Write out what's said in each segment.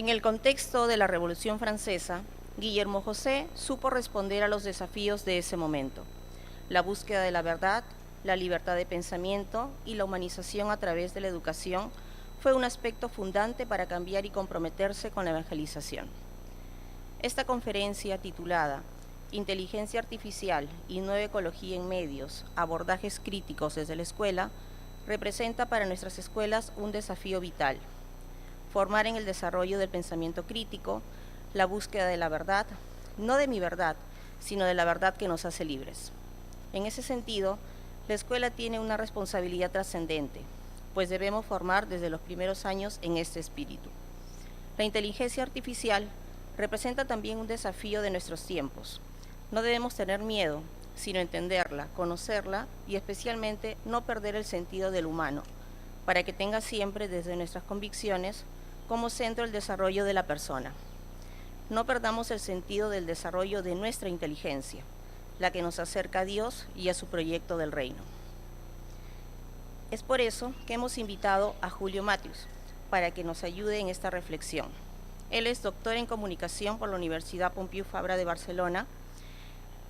En el contexto de la Revolución Francesa, Guillermo José supo responder a los desafíos de ese momento: la búsqueda de la verdad, la libertad de pensamiento y la humanización a través de la educación fue un aspecto fundante para cambiar y comprometerse con la evangelización. Esta conferencia, titulada Inteligencia Artificial y Nueva Ecología en Medios, abordajes críticos desde la escuela, representa para nuestras escuelas un desafío vital: formar en el desarrollo del pensamiento crítico, la búsqueda de la verdad, no de mi verdad, sino de la verdad que nos hace libres. En ese sentido, la escuela tiene una responsabilidad trascendente, pues debemos formar desde los primeros años en este espíritu. La inteligencia artificial representa también un desafío de nuestros tiempos. No debemos tener miedo, sino entenderla, conocerla y especialmente no perder el sentido del humano, para que tenga siempre desde nuestras convicciones como centro el desarrollo de la persona. No perdamos el sentido del desarrollo de nuestra inteligencia, la que nos acerca a Dios y a su proyecto del reino. Es por eso que hemos invitado a Julio Matius para que nos ayude en esta reflexión. Él es doctor en comunicación por la Universidad Pompeu Fabra de Barcelona,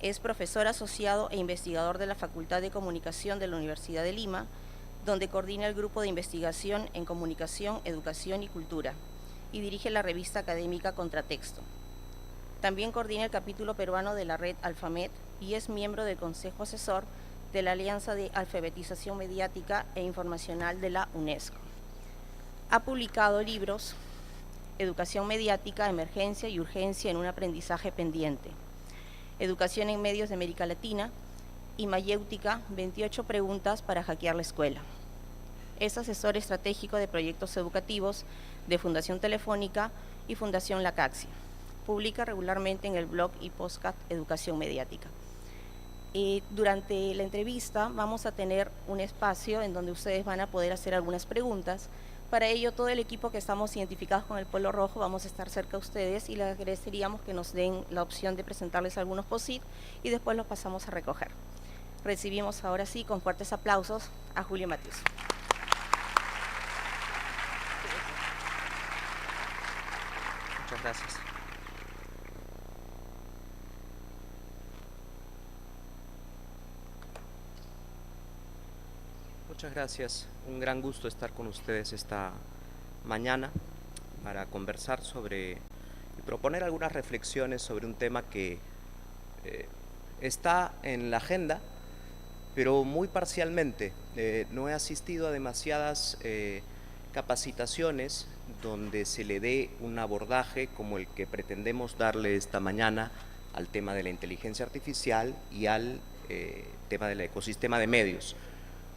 es profesor asociado e investigador de la Facultad de Comunicación de la Universidad de Lima, donde coordina el grupo de investigación en comunicación, educación y cultura, y dirige la revista académica Contratexto. También coordina el capítulo peruano de la red Alfamed y es miembro del Consejo Asesor de la Alianza de Alfabetización Mediática e Informacional de la UNESCO. Ha publicado libros: Educación Mediática, Emergencia y Urgencia en un aprendizaje pendiente, Educación en Medios de América Latina, y Mayéutica, 28 preguntas para hackear la escuela. Es asesor estratégico de proyectos educativos de Fundación Telefónica y Fundación La Caxia. Publica regularmente en el blog y podcast Educación Mediática. Durante la entrevista vamos a tener un espacio en donde ustedes van a poder hacer algunas preguntas. Para ello, todo el equipo que estamos identificados con el Polo Rojo vamos a estar cerca de ustedes y les agradeceríamos que nos den la opción de presentarles algunos post-it y después los pasamos a recoger. Recibimos ahora sí con fuertes aplausos a Julio Matius. Muchas gracias. Muchas gracias. Un gran gusto estar con ustedes esta mañana para conversar sobre y proponer algunas reflexiones sobre un tema que está en la agenda, pero muy parcialmente. No he asistido a demasiadas capacitaciones donde se le dé un abordaje como el que pretendemos darle esta mañana al tema de la inteligencia artificial y al tema del ecosistema de medios.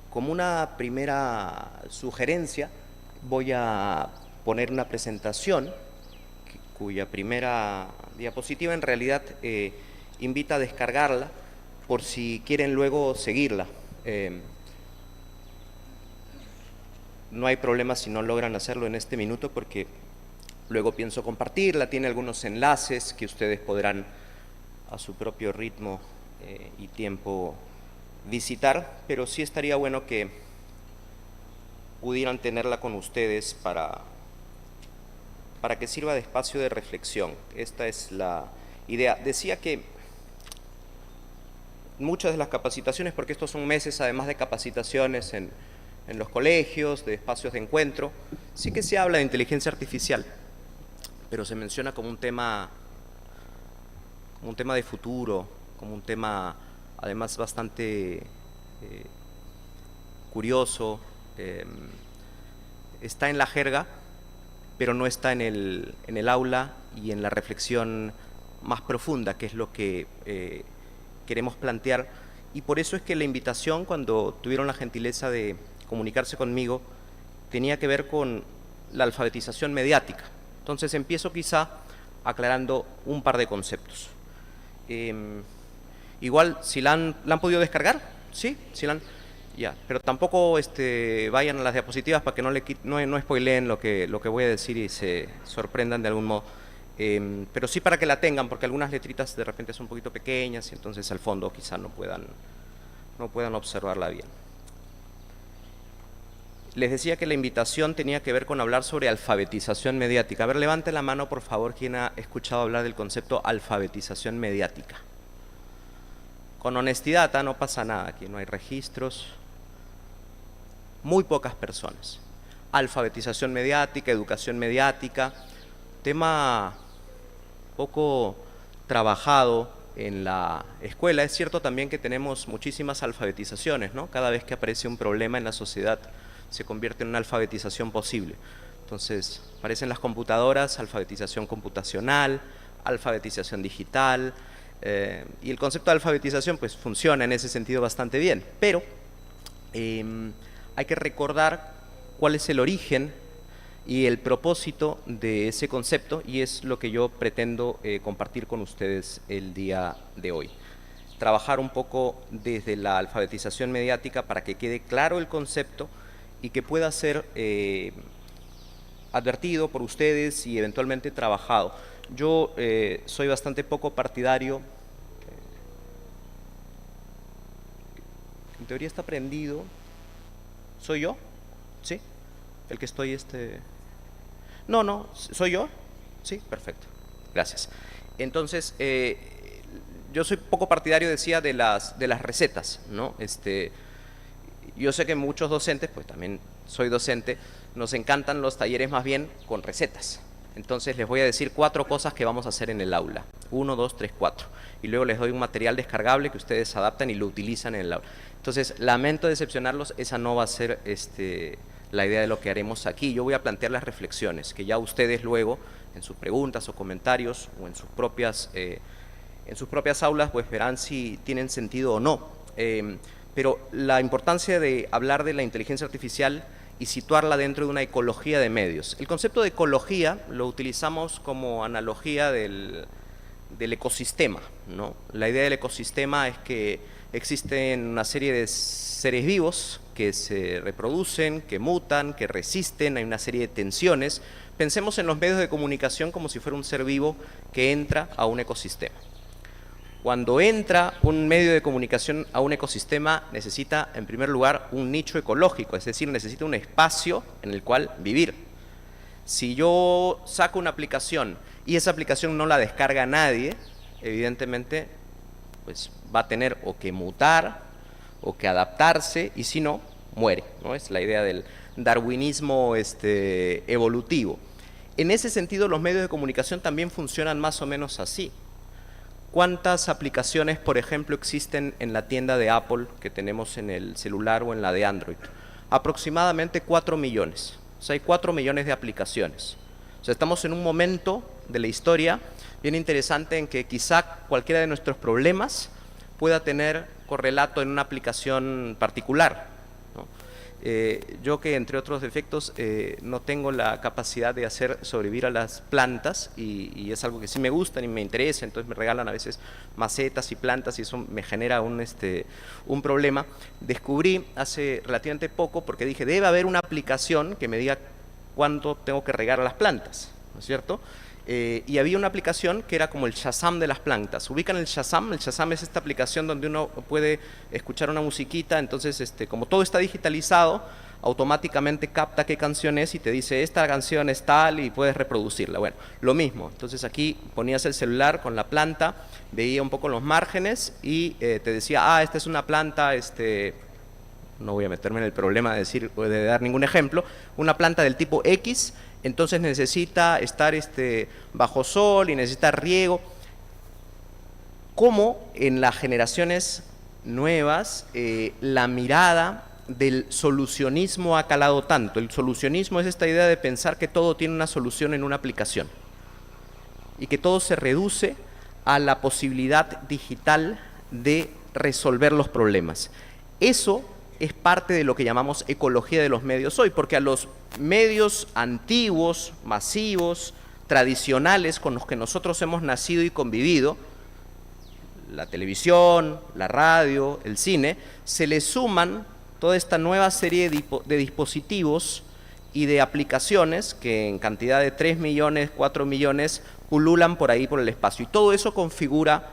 Como una primera sugerencia, voy a poner una presentación cuya primera diapositiva en realidad invita a descargarla por si quieren luego seguirla. No hay problema si no logran hacerlo en este minuto porque luego pienso compartirla. Tiene algunos enlaces que ustedes podrán a su propio ritmo y tiempo visitar, pero sí estaría bueno que pudieran tenerla con ustedes para que sirva de espacio de reflexión. Esta es la idea. Decía que muchas de las capacitaciones, porque estos son meses además de capacitaciones en los colegios, de espacios de encuentro, sí que se habla de inteligencia artificial, pero se menciona como un tema de futuro, como un tema además bastante curioso. Está en la jerga, pero no está en el aula y en la reflexión más profunda, que es lo que queremos plantear. Y por eso es que la invitación, cuando tuvieron la gentileza de comunicarse conmigo, tenía que ver con la alfabetización mediática. Entonces empiezo quizá aclarando un par de conceptos. Igual, si la han podido descargar, ¿sí? Si la han, ya, pero tampoco vayan a las diapositivas para que no spoileen lo que voy a decir y se sorprendan de algún modo. Pero sí para que la tengan, porque algunas letritas de repente son un poquito pequeñas y entonces al fondo quizá no puedan observarla bien. Les decía que la invitación tenía que ver con hablar sobre alfabetización mediática. A ver, levante la mano, por favor, quien ha escuchado hablar del concepto alfabetización mediática. Con honestidad, no pasa nada, aquí no hay registros. Muy pocas personas. Alfabetización mediática, educación mediática, tema poco trabajado en la escuela. Es cierto también que tenemos muchísimas alfabetizaciones, ¿no? Cada vez que aparece un problema en la sociedad se convierte en una alfabetización posible. Entonces, aparecen las computadoras, alfabetización computacional, alfabetización digital, y el concepto de alfabetización pues funciona en ese sentido bastante bien, pero hay que recordar cuál es el origen y el propósito de ese concepto, y es lo que yo pretendo compartir con ustedes el día de hoy. Trabajar un poco desde la alfabetización mediática para que quede claro el concepto y que pueda ser advertido por ustedes y eventualmente trabajado. Yo soy bastante poco partidario. En teoría está prendido. ¿Soy yo? ¿Sí? El que estoy No, ¿soy yo? Sí, perfecto. Gracias. Entonces, yo soy poco partidario, decía, de las recetas, ¿no? Yo sé que muchos docentes, pues también soy docente, nos encantan los talleres más bien con recetas. Entonces les voy a decir 4 cosas que vamos a hacer en el aula. 1, 2, 3, 4. Y luego les doy un material descargable que ustedes adaptan y lo utilizan en el aula. Entonces, lamento decepcionarlos, esa no va a ser la idea de lo que haremos aquí. Yo voy a plantear las reflexiones, que ya ustedes luego, en sus preguntas o comentarios, o en sus propias aulas, pues verán si tienen sentido o no. Pero la importancia de hablar de la inteligencia artificial y situarla dentro de una ecología de medios. El concepto de ecología lo utilizamos como analogía del ecosistema, ¿no? La idea del ecosistema es que existen una serie de seres vivos que se reproducen, que mutan, que resisten, hay una serie de tensiones. Pensemos en los medios de comunicación como si fuera un ser vivo que entra a un ecosistema. Cuando entra un medio de comunicación a un ecosistema, necesita, en primer lugar, un nicho ecológico, es decir, necesita un espacio en el cual vivir. Si yo saco una aplicación y esa aplicación no la descarga nadie, evidentemente, pues va a tener o que mutar o que adaptarse, y si no, muere, ¿no? Es la idea del darwinismo evolutivo. En ese sentido, los medios de comunicación también funcionan más o menos así. ¿Cuántas aplicaciones, por ejemplo, existen en la tienda de Apple que tenemos en el celular o en la de Android? Aproximadamente 4 millones. O sea, hay 4 millones de aplicaciones. O sea, estamos en un momento de la historia bien interesante en que quizá cualquiera de nuestros problemas pueda tener correlato en una aplicación particular, ¿no? Yo que, entre otros defectos, no tengo la capacidad de hacer sobrevivir a las plantas, y es algo que sí me gusta y me interesa, entonces me regalan a veces macetas y plantas y eso me genera un problema. Descubrí hace relativamente poco, porque dije, debe haber una aplicación que me diga cuánto tengo que regar a las plantas, ¿no es cierto? Y había una aplicación que era como el Shazam de las plantas. ¿Ubican el Shazam? El Shazam es esta aplicación donde uno puede escuchar una musiquita, entonces como todo está digitalizado, automáticamente capta qué canción es y te dice, esta canción es tal, y puedes reproducirla. Bueno, lo mismo. Entonces aquí ponías el celular con la planta, veía un poco los márgenes y te decía, esta es una planta, no voy a meterme en el problema de dar ningún ejemplo, una planta del tipo X, entonces necesita estar bajo sol y necesita riego. Como en las generaciones nuevas, la mirada del solucionismo ha calado tanto. El solucionismo es esta idea de pensar que todo tiene una solución en una aplicación y que todo se reduce a la posibilidad digital de resolver los problemas. Eso es parte de lo que llamamos ecología de los medios hoy, porque a los medios antiguos, masivos, tradicionales, con los que nosotros hemos nacido y convivido, la televisión, la radio, el cine, se le suman toda esta nueva serie de dispositivos y de aplicaciones que en cantidad de 3 millones, 4 millones, pululan por ahí por el espacio, y todo eso configura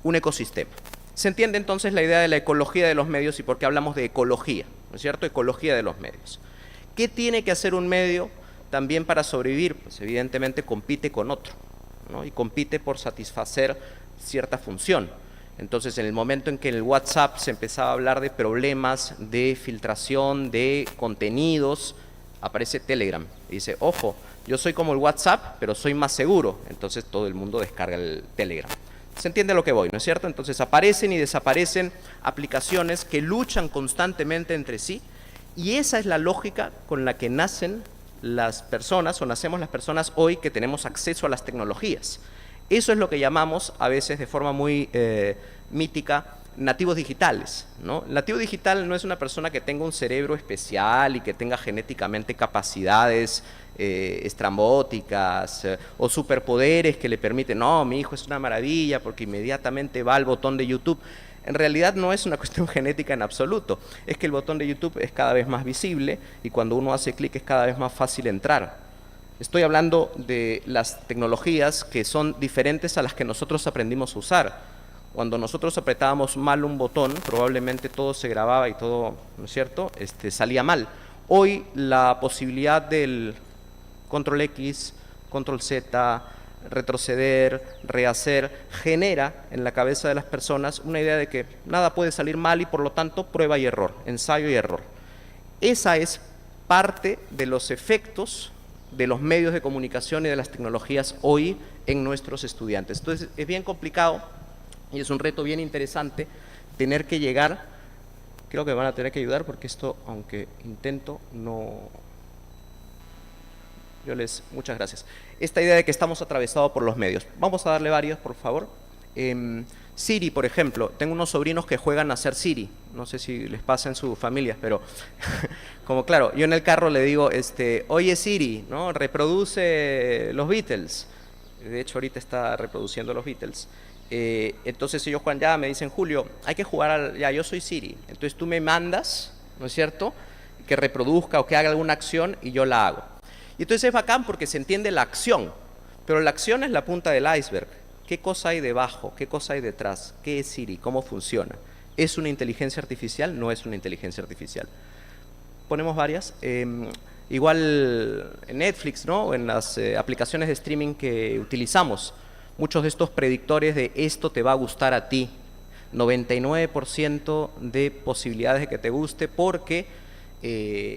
un ecosistema. Se entiende entonces la idea de la ecología de los medios y por qué hablamos de ecología, ¿no es cierto? Ecología de los medios. ¿Qué tiene que hacer un medio también para sobrevivir? Pues evidentemente compite con otro, ¿no? Y compite por satisfacer cierta función. Entonces, en el momento en que en el WhatsApp se empezaba a hablar de problemas de filtración de contenidos, aparece Telegram y dice, ojo, yo soy como el WhatsApp, pero soy más seguro. Entonces todo el mundo descarga el Telegram. ¿Se entiende a lo que voy, no es cierto? Entonces aparecen y desaparecen aplicaciones que luchan constantemente entre sí, y esa es la lógica con la que nacen las personas, o nacemos las personas hoy que tenemos acceso a las tecnologías. Eso es lo que llamamos, a veces de forma muy mítica, nativos digitales, ¿no? El nativo digital no es una persona que tenga un cerebro especial y que tenga genéticamente capacidades estrambóticas o superpoderes que le permiten, no, mi hijo es una maravilla porque inmediatamente va al botón de YouTube. En realidad no es una cuestión genética en absoluto, es que el botón de YouTube es cada vez más visible y cuando uno hace clic es cada vez más fácil entrar. Estoy hablando de las tecnologías que son diferentes a las que nosotros aprendimos a usar. Cuando nosotros apretábamos mal un botón, probablemente todo se grababa y todo, ¿no es cierto?, salía mal. Hoy la posibilidad del control X, control Z, retroceder, rehacer, genera en la cabeza de las personas una idea de que nada puede salir mal y por lo tanto prueba y error, ensayo y error. Esa es parte de los efectos de los medios de comunicación y de las tecnologías hoy en nuestros estudiantes. Entonces es bien complicado y es un reto bien interesante tener que llegar, creo que me van a tener que ayudar porque esto, aunque intento, no... Muchas gracias. Esta idea de que estamos atravesados por los medios. Vamos a darle varios, por favor. Siri, por ejemplo. Tengo unos sobrinos que juegan a ser Siri. No sé si les pasa en sus familias, pero como claro, yo en el carro le digo, oye Siri, ¿no? Reproduce los Beatles. De hecho, ahorita está reproduciendo los Beatles. Entonces ellos juegan ya, me dicen, Julio, hay que jugar ya, yo soy Siri. Entonces tú me mandas, ¿no es cierto?, que reproduzca o que haga alguna acción y yo la hago. Y entonces es bacán porque se entiende la acción, pero la acción es la punta del iceberg. ¿Qué cosa hay debajo? ¿Qué cosa hay detrás? ¿Qué es Siri? ¿Cómo funciona? ¿Es una inteligencia artificial? No es una inteligencia artificial. Ponemos varias. Igual en Netflix, ¿no? En las aplicaciones de streaming que utilizamos, muchos de estos predictores de esto te va a gustar a ti. 99% de posibilidades de que te guste porque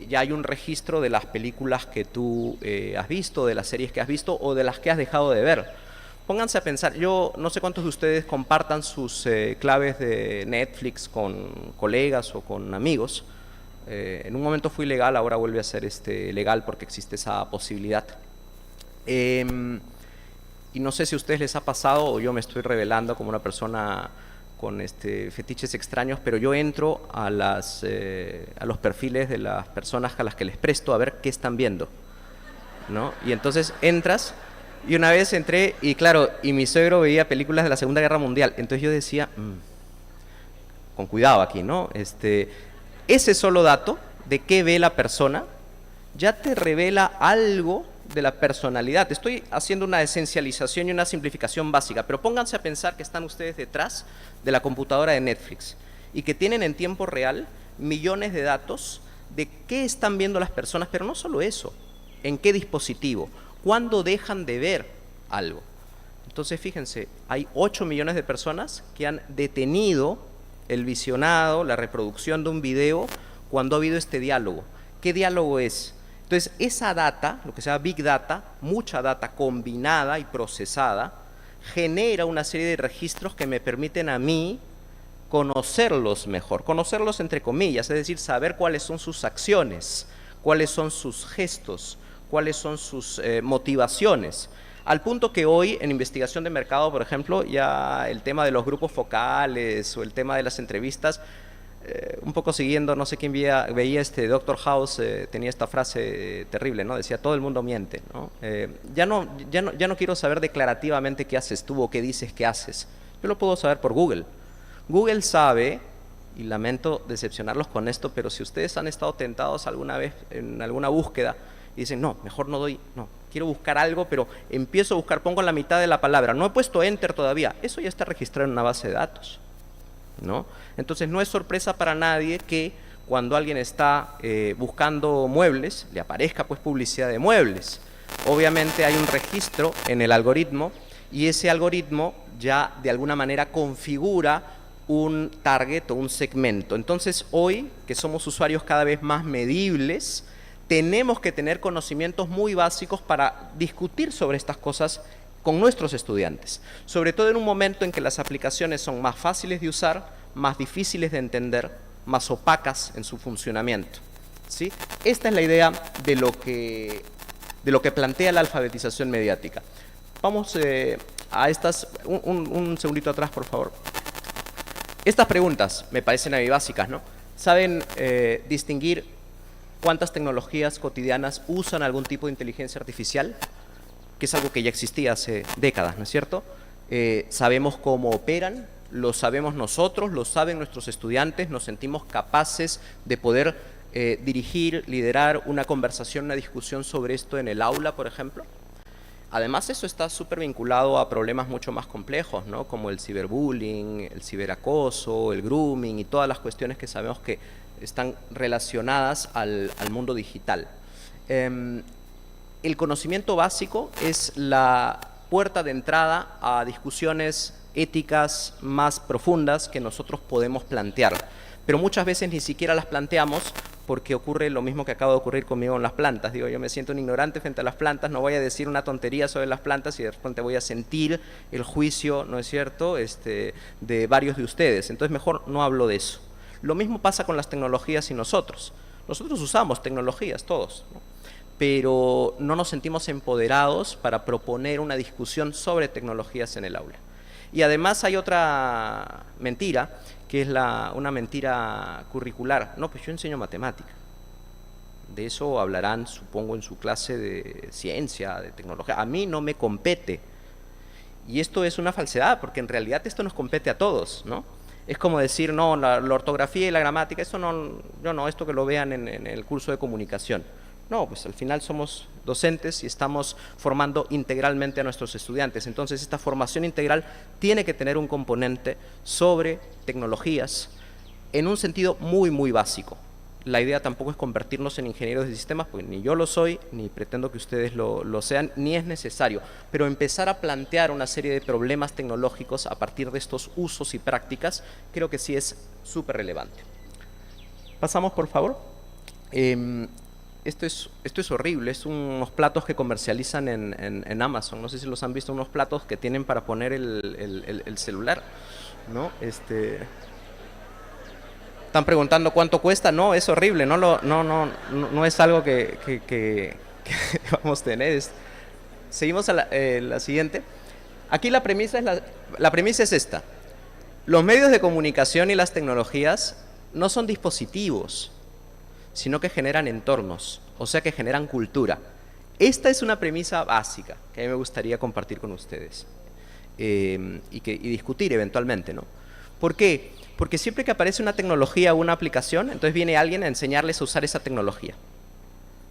ya hay un registro de las películas que tú has visto, de las series que has visto o de las que has dejado de ver. Pónganse a pensar, yo no sé cuántos de ustedes compartan sus claves de Netflix con colegas o con amigos. En un momento fue ilegal, ahora vuelve a ser legal porque existe esa posibilidad. Y no sé si a ustedes les ha pasado o yo me estoy revelando como una persona con fetiches extraños, pero yo entro a los perfiles de las personas a las que les presto a ver qué están viendo, ¿no? Y entonces entras, y una vez entré, y claro, y mi suegro veía películas de la Segunda Guerra Mundial, entonces yo decía, con cuidado aquí, ¿no? Ese solo dato de qué ve la persona ya te revela algo de la personalidad. Estoy haciendo una esencialización y una simplificación básica, pero pónganse a pensar que están ustedes detrás de la computadora de Netflix y que tienen en tiempo real millones de datos de qué están viendo las personas, pero no solo eso, en qué dispositivo, cuándo dejan de ver algo. Entonces fíjense, hay 8 millones de personas que han detenido el visionado, la reproducción de un video cuando ha habido este diálogo. ¿Qué diálogo es? Entonces, esa data, lo que se llama Big Data, mucha data combinada y procesada, genera una serie de registros que me permiten a mí conocerlos mejor, conocerlos entre comillas, es decir, saber cuáles son sus acciones, cuáles son sus gestos, cuáles son sus motivaciones. Al punto que hoy, en investigación de mercado, por ejemplo, ya el tema de los grupos focales o el tema de las entrevistas, un poco siguiendo, no sé quién veía Doctor House, tenía esta frase terrible, ¿no? Decía, todo el mundo miente, ¿no? Ya no quiero saber declarativamente qué haces tú o qué dices que haces. Yo lo puedo saber por Google. Google sabe, y lamento decepcionarlos con esto, pero si ustedes han estado tentados alguna vez en alguna búsqueda y dicen, no, mejor no doy, no, quiero buscar algo, pero empiezo a buscar, pongo la mitad de la palabra, no he puesto Enter todavía, eso ya está registrado en una base de datos, ¿no? Entonces no es sorpresa para nadie que cuando alguien está buscando muebles, le aparezca pues publicidad de muebles. Obviamente hay un registro en el algoritmo y ese algoritmo ya de alguna manera configura un target o un segmento. Entonces hoy, que somos usuarios cada vez más medibles, tenemos que tener conocimientos muy básicos para discutir sobre estas cosas con nuestros estudiantes, sobre todo en un momento en que las aplicaciones son más fáciles de usar, más difíciles de entender, más opacas en su funcionamiento, ¿sí? Esta es la idea de lo que plantea la alfabetización mediática. Vamos a estas, un segundito atrás, por favor. Estas preguntas me parecen a mí básicas, ¿no? ¿Saben distinguir cuántas tecnologías cotidianas usan algún tipo de inteligencia artificial? Que es algo que ya existía hace décadas, ¿no es cierto? Sabemos cómo operan, lo sabemos nosotros, lo saben nuestros estudiantes, nos sentimos capaces de poder dirigir, liderar una conversación, una discusión sobre esto en el aula, por ejemplo. Además, eso está súper vinculado a problemas mucho más complejos, ¿no? Como el ciberbullying, el ciberacoso, el grooming y todas las cuestiones que sabemos que están relacionadas al mundo digital. El conocimiento básico es la puerta de entrada a discusiones éticas más profundas que nosotros podemos plantear, pero muchas veces ni siquiera las planteamos porque ocurre lo mismo que acaba de ocurrir conmigo en las plantas. Digo, yo me siento un ignorante frente a las plantas, no voy a decir una tontería sobre las plantas y de repente voy a sentir el juicio, ¿no es cierto?, de varios de ustedes. Entonces mejor no hablo de eso. Lo mismo pasa con las tecnologías y nosotros. Nosotros usamos tecnologías, todos, ¿no? Pero no nos sentimos empoderados para proponer una discusión sobre tecnologías en el aula. Y además hay otra mentira, que es una mentira curricular. No, pues yo enseño matemática. De eso hablarán, supongo, en su clase de ciencia, de tecnología. A mí no me compete. Y esto es una falsedad, porque en realidad esto nos compete a todos, ¿no? Es como decir, no, la ortografía y la gramática, esto no, yo no, esto que lo vean en el curso de comunicación. No, pues al final somos docentes y estamos formando integralmente a nuestros estudiantes. Entonces esta formación integral tiene que tener un componente sobre tecnologías en un sentido muy, muy básico. La idea tampoco es convertirnos en ingenieros de sistemas, pues ni yo lo soy, ni pretendo que ustedes lo sean, ni es necesario. Pero empezar a plantear una serie de problemas tecnológicos a partir de estos usos y prácticas, creo que sí es súper relevante. Pasamos, por favor. Esto es horrible, es unos platos que comercializan en Amazon. No sé si los han visto, unos platos que tienen para poner el celular, ¿no? Están preguntando cuánto cuesta. No, es horrible, no es algo que vamos a tener. Seguimos a la siguiente. Aquí la premisa es esta. Los medios de comunicación y las tecnologías no son dispositivos, sino que generan entornos, o sea que generan cultura. Esta es una premisa básica que a mí me gustaría compartir con ustedes y discutir eventualmente, ¿no? ¿Por qué? Porque siempre que aparece una tecnología o una aplicación, entonces viene alguien a enseñarles a usar esa tecnología.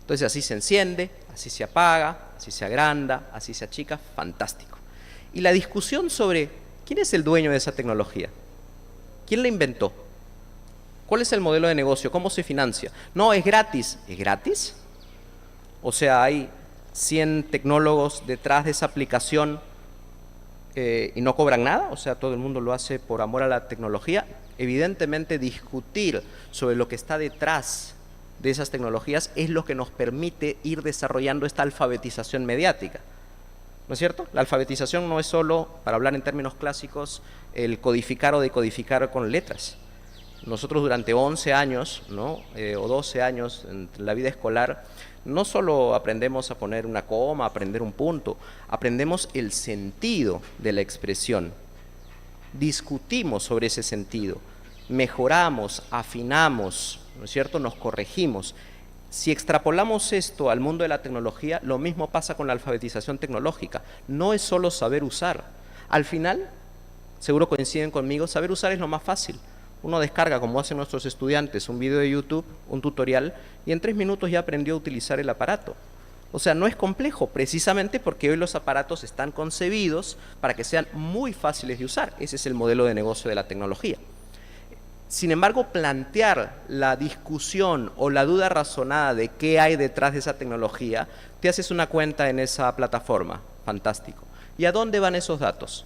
Entonces así se enciende, así se apaga, así se agranda, así se achica, fantástico. Y la discusión sobre quién es el dueño de esa tecnología, quién la inventó, ¿cuál es el modelo de negocio? ¿Cómo se financia? No, es gratis. ¿Es gratis? O sea, hay 100 tecnólogos detrás de esa aplicación y no cobran nada. O sea, todo el mundo lo hace por amor a la tecnología. Evidentemente, discutir sobre lo que está detrás de esas tecnologías es lo que nos permite ir desarrollando esta alfabetización mediática. ¿No es cierto? La alfabetización no es solo, para hablar en términos clásicos, el codificar o decodificar con letras. Nosotros durante 11 años, ¿no? O 12 años en la vida escolar, no solo aprendemos a poner una coma, a aprender un punto, aprendemos el sentido de la expresión, discutimos sobre ese sentido, mejoramos, afinamos, ¿no es cierto?, nos corregimos. Si extrapolamos esto al mundo de la tecnología, lo mismo pasa con la alfabetización tecnológica. No es solo saber usar. Al final, seguro coinciden conmigo, saber usar es lo más fácil. Uno descarga, como hacen nuestros estudiantes, un video de YouTube, un tutorial, y en 3 minutos ya aprendió a utilizar el aparato. O sea, no es complejo, precisamente porque hoy los aparatos están concebidos para que sean muy fáciles de usar. Ese es el modelo de negocio de la tecnología. Sin embargo, plantear la discusión o la duda razonada de qué hay detrás de esa tecnología, te haces una cuenta en esa plataforma. Fantástico. ¿Y a dónde van esos datos?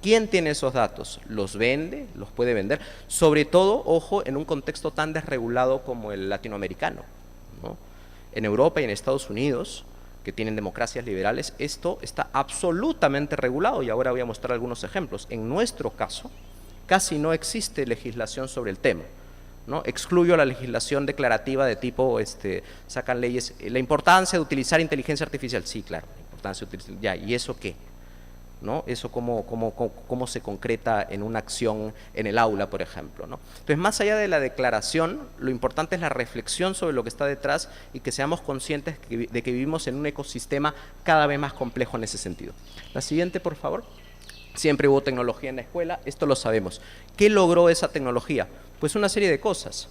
¿Quién tiene esos datos? ¿Los vende? ¿Los puede vender? Sobre todo, ojo, en un contexto tan desregulado como el latinoamericano, ¿no? En Europa y en Estados Unidos, que tienen democracias liberales, esto está absolutamente regulado y ahora voy a mostrar algunos ejemplos. En nuestro caso, casi no existe legislación sobre el tema, ¿no? Excluyo la legislación declarativa de tipo, sacan leyes, la importancia de utilizar inteligencia artificial, sí, claro, la importancia de utilizar, ya, ¿y eso qué? ¿No? Eso cómo se concreta en una acción en el aula, por ejemplo, ¿no? Entonces, más allá de la declaración, lo importante es la reflexión sobre lo que está detrás y que seamos conscientes de que vivimos en un ecosistema cada vez más complejo en ese sentido. La siguiente, por favor. Siempre hubo tecnología en la escuela, esto lo sabemos. ¿Qué logró esa tecnología? Pues una serie de cosas.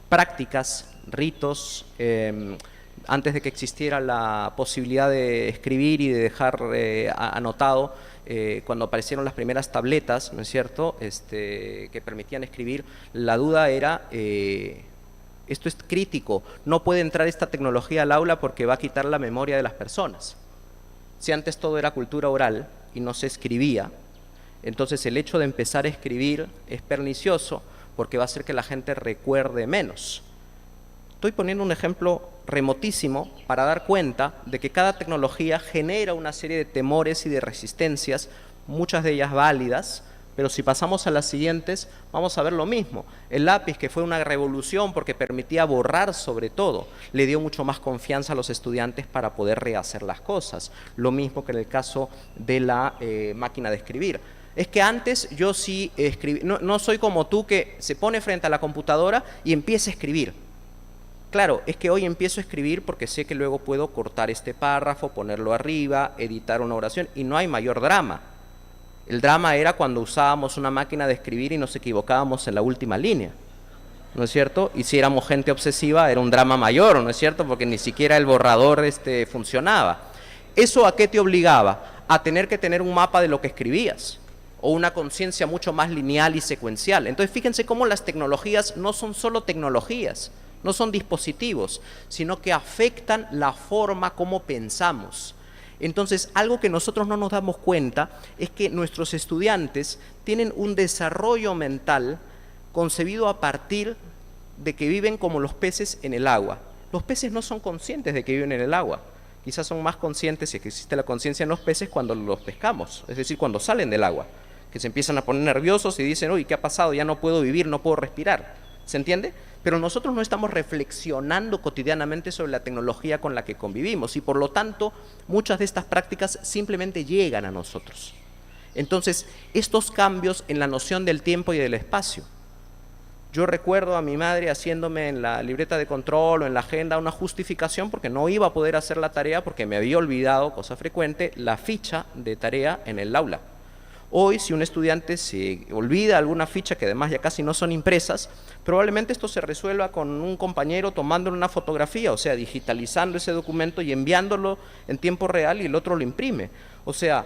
Prácticas, ritos, antes de que existiera la posibilidad de escribir y de dejar anotado, cuando aparecieron las primeras tabletas, ¿no es cierto?, que permitían escribir, la duda era, esto es crítico, no puede entrar esta tecnología al aula porque va a quitar la memoria de las personas. Si antes todo era cultura oral y no se escribía, entonces el hecho de empezar a escribir es pernicioso porque va a hacer que la gente recuerde menos. Estoy poniendo un ejemplo remotísimo para dar cuenta de que cada tecnología genera una serie de temores y de resistencias, muchas de ellas válidas, pero si pasamos a las siguientes, vamos a ver lo mismo. El lápiz, que fue una revolución porque permitía borrar sobre todo, le dio mucho más confianza a los estudiantes para poder rehacer las cosas. Lo mismo que en el caso de la máquina de escribir. Es que antes yo sí escribí, no soy como tú que se pone frente a la computadora y empieza a escribir. Claro, es que hoy empiezo a escribir porque sé que luego puedo cortar este párrafo, ponerlo arriba, editar una oración y no hay mayor drama. El drama era cuando usábamos una máquina de escribir y nos equivocábamos en la última línea, ¿no es cierto? Y si éramos gente obsesiva era un drama mayor, ¿no es cierto? Porque ni siquiera el borrador funcionaba. ¿Eso a qué te obligaba? A tener que tener un mapa de lo que escribías o una conciencia mucho más lineal y secuencial. Entonces fíjense cómo las tecnologías no son solo tecnologías, no son dispositivos, sino que afectan la forma como pensamos. Entonces, algo que nosotros no nos damos cuenta es que nuestros estudiantes tienen un desarrollo mental concebido a partir de que viven como los peces en el agua. Los peces no son conscientes de que viven en el agua. Quizás son más conscientes, si es que existe la conciencia en los peces, cuando los pescamos, es decir, cuando salen del agua, que se empiezan a poner nerviosos y dicen, uy, ¿qué ha pasado? Ya no puedo vivir, no puedo respirar. ¿Se entiende? Pero nosotros no estamos reflexionando cotidianamente sobre la tecnología con la que convivimos y por lo tanto muchas de estas prácticas simplemente llegan a nosotros. Entonces, estos cambios en la noción del tiempo y del espacio. Yo recuerdo a mi madre haciéndome en la libreta de control o en la agenda una justificación porque no iba a poder hacer la tarea porque me había olvidado, cosa frecuente, la ficha de tarea en el aula. Hoy, si un estudiante se olvida alguna ficha, que además ya casi no son impresas, probablemente esto se resuelva con un compañero tomándole una fotografía, o sea, digitalizando ese documento y enviándolo en tiempo real y el otro lo imprime. O sea,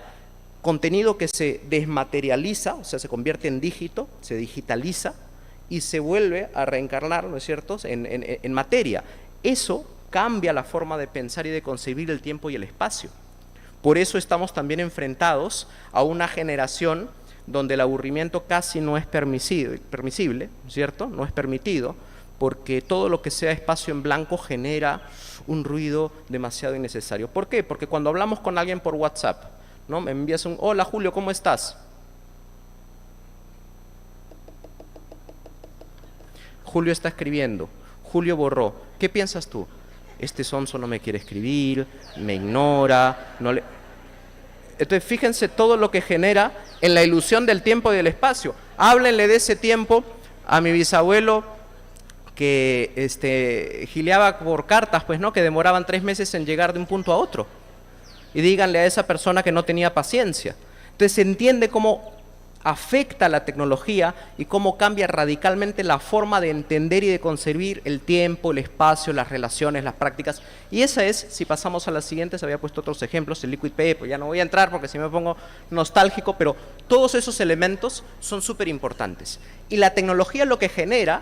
contenido que se desmaterializa, o sea, se convierte en dígito, se digitaliza y se vuelve a reencarnar, ¿no es cierto?, en materia. Eso cambia la forma de pensar y de concebir el tiempo y el espacio. Por eso estamos también enfrentados a una generación donde el aburrimiento casi no es permisible, ¿cierto? No es permitido, porque todo lo que sea espacio en blanco genera un ruido demasiado innecesario. ¿Por qué? Porque cuando hablamos con alguien por WhatsApp, ¿no? Me envías un, hola Julio, ¿cómo estás? Julio está escribiendo, Julio borró. ¿Qué piensas tú? Este sonso no me quiere escribir, me ignora, no le... Entonces fíjense todo lo que genera en la ilusión del tiempo y del espacio. Háblenle de ese tiempo a mi bisabuelo que gileaba por cartas, pues no, que demoraban 3 meses en llegar de un punto a otro. Y díganle a esa persona que no tenía paciencia. Entonces se entiende cómo afecta la tecnología y cómo cambia radicalmente la forma de entender y de concebir el tiempo, el espacio, las relaciones, las prácticas. Y esa es, si pasamos a la siguiente, se había puesto otros ejemplos, el liquid paper, ya no voy a entrar porque si me pongo nostálgico, pero todos esos elementos son súper importantes. Y la tecnología lo que genera,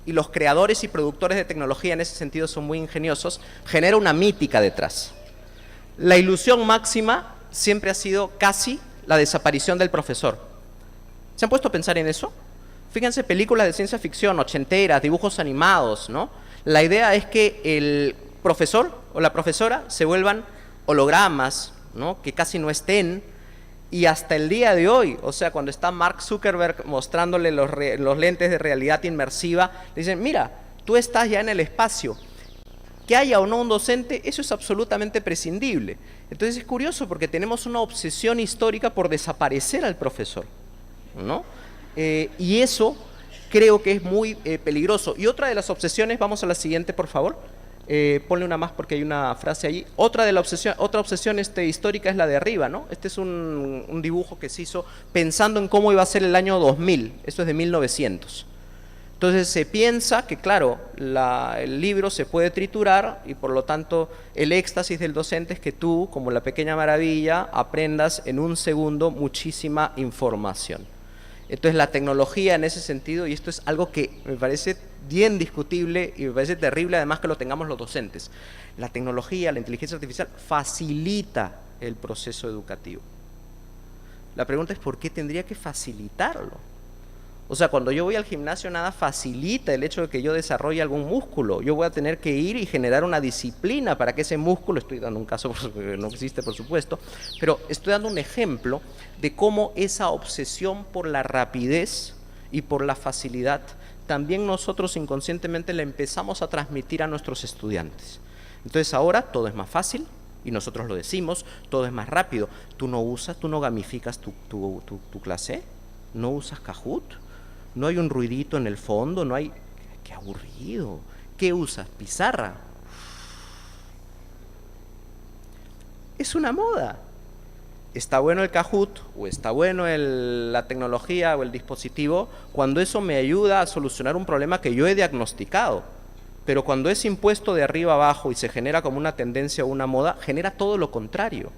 y los creadores y productores de tecnología en ese sentido son muy ingeniosos, genera una mítica detrás. La ilusión máxima siempre ha sido casi la desaparición del profesor. ¿Se han puesto a pensar en eso? Fíjense, películas de ciencia ficción, ochenteras, dibujos animados, ¿no? La idea es que el profesor o la profesora se vuelvan hologramas, ¿no? Que casi no estén. Y hasta el día de hoy, o sea, cuando está Mark Zuckerberg mostrándole los lentes de realidad inmersiva, le dicen, mira, tú estás ya en el espacio. Que haya o no un docente, eso es absolutamente prescindible. Entonces es curioso porque tenemos una obsesión histórica por desaparecer al profesor, ¿no? Y eso creo que es muy peligroso. Y otra de las obsesiones, vamos a la siguiente, por favor. Ponle una más porque hay una frase allí. Otra obsesión histórica es la de arriba, ¿no? Este es un dibujo que se hizo pensando en cómo iba a ser el año 2000. Esto es de 1900. Entonces se piensa que, claro, el libro se puede triturar y por lo tanto el éxtasis del docente es que tú, como la pequeña maravilla, aprendas en un segundo muchísima información. Entonces la tecnología en ese sentido, y esto es algo que me parece bien discutible y me parece terrible además que lo tengamos los docentes, la tecnología, la inteligencia artificial facilita el proceso educativo. La pregunta es ¿por qué tendría que facilitarlo? O sea, cuando yo voy al gimnasio nada facilita el hecho de que yo desarrolle algún músculo. Yo voy a tener que ir y generar una disciplina para que ese músculo, estoy dando un caso que no existe por supuesto, pero estoy dando un ejemplo de cómo esa obsesión por la rapidez y por la facilidad, también nosotros inconscientemente la empezamos a transmitir a nuestros estudiantes. Entonces ahora todo es más fácil y nosotros lo decimos, todo es más rápido. Tú no gamificas tu clase, no usas Kahoot. No hay un ruidito en el fondo, no hay... ¡Qué aburrido! ¿Qué usas? ¿Pizarra? Es una moda. Está bueno el Kahoot o está bueno la tecnología o el dispositivo cuando eso me ayuda a solucionar un problema que yo he diagnosticado. Pero cuando es impuesto de arriba abajo y se genera como una tendencia o una moda, genera todo lo contrario.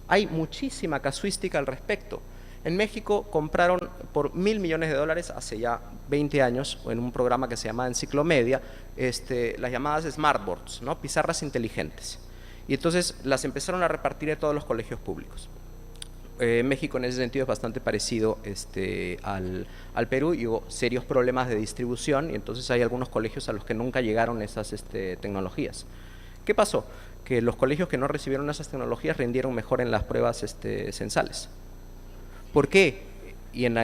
Hay muchísima casuística al respecto. En México compraron por $1.000 millones hace ya 20 años, en un programa que se llama Enciclomedia, las llamadas smartboards, ¿no? Pizarras inteligentes. Y entonces las empezaron a repartir en todos los colegios públicos. México en ese sentido es bastante parecido al Perú y hubo serios problemas de distribución y entonces hay algunos colegios a los que nunca llegaron esas tecnologías. ¿Qué pasó? Que los colegios que no recibieron esas tecnologías rindieron mejor en las pruebas censales. ¿Por qué? Y en la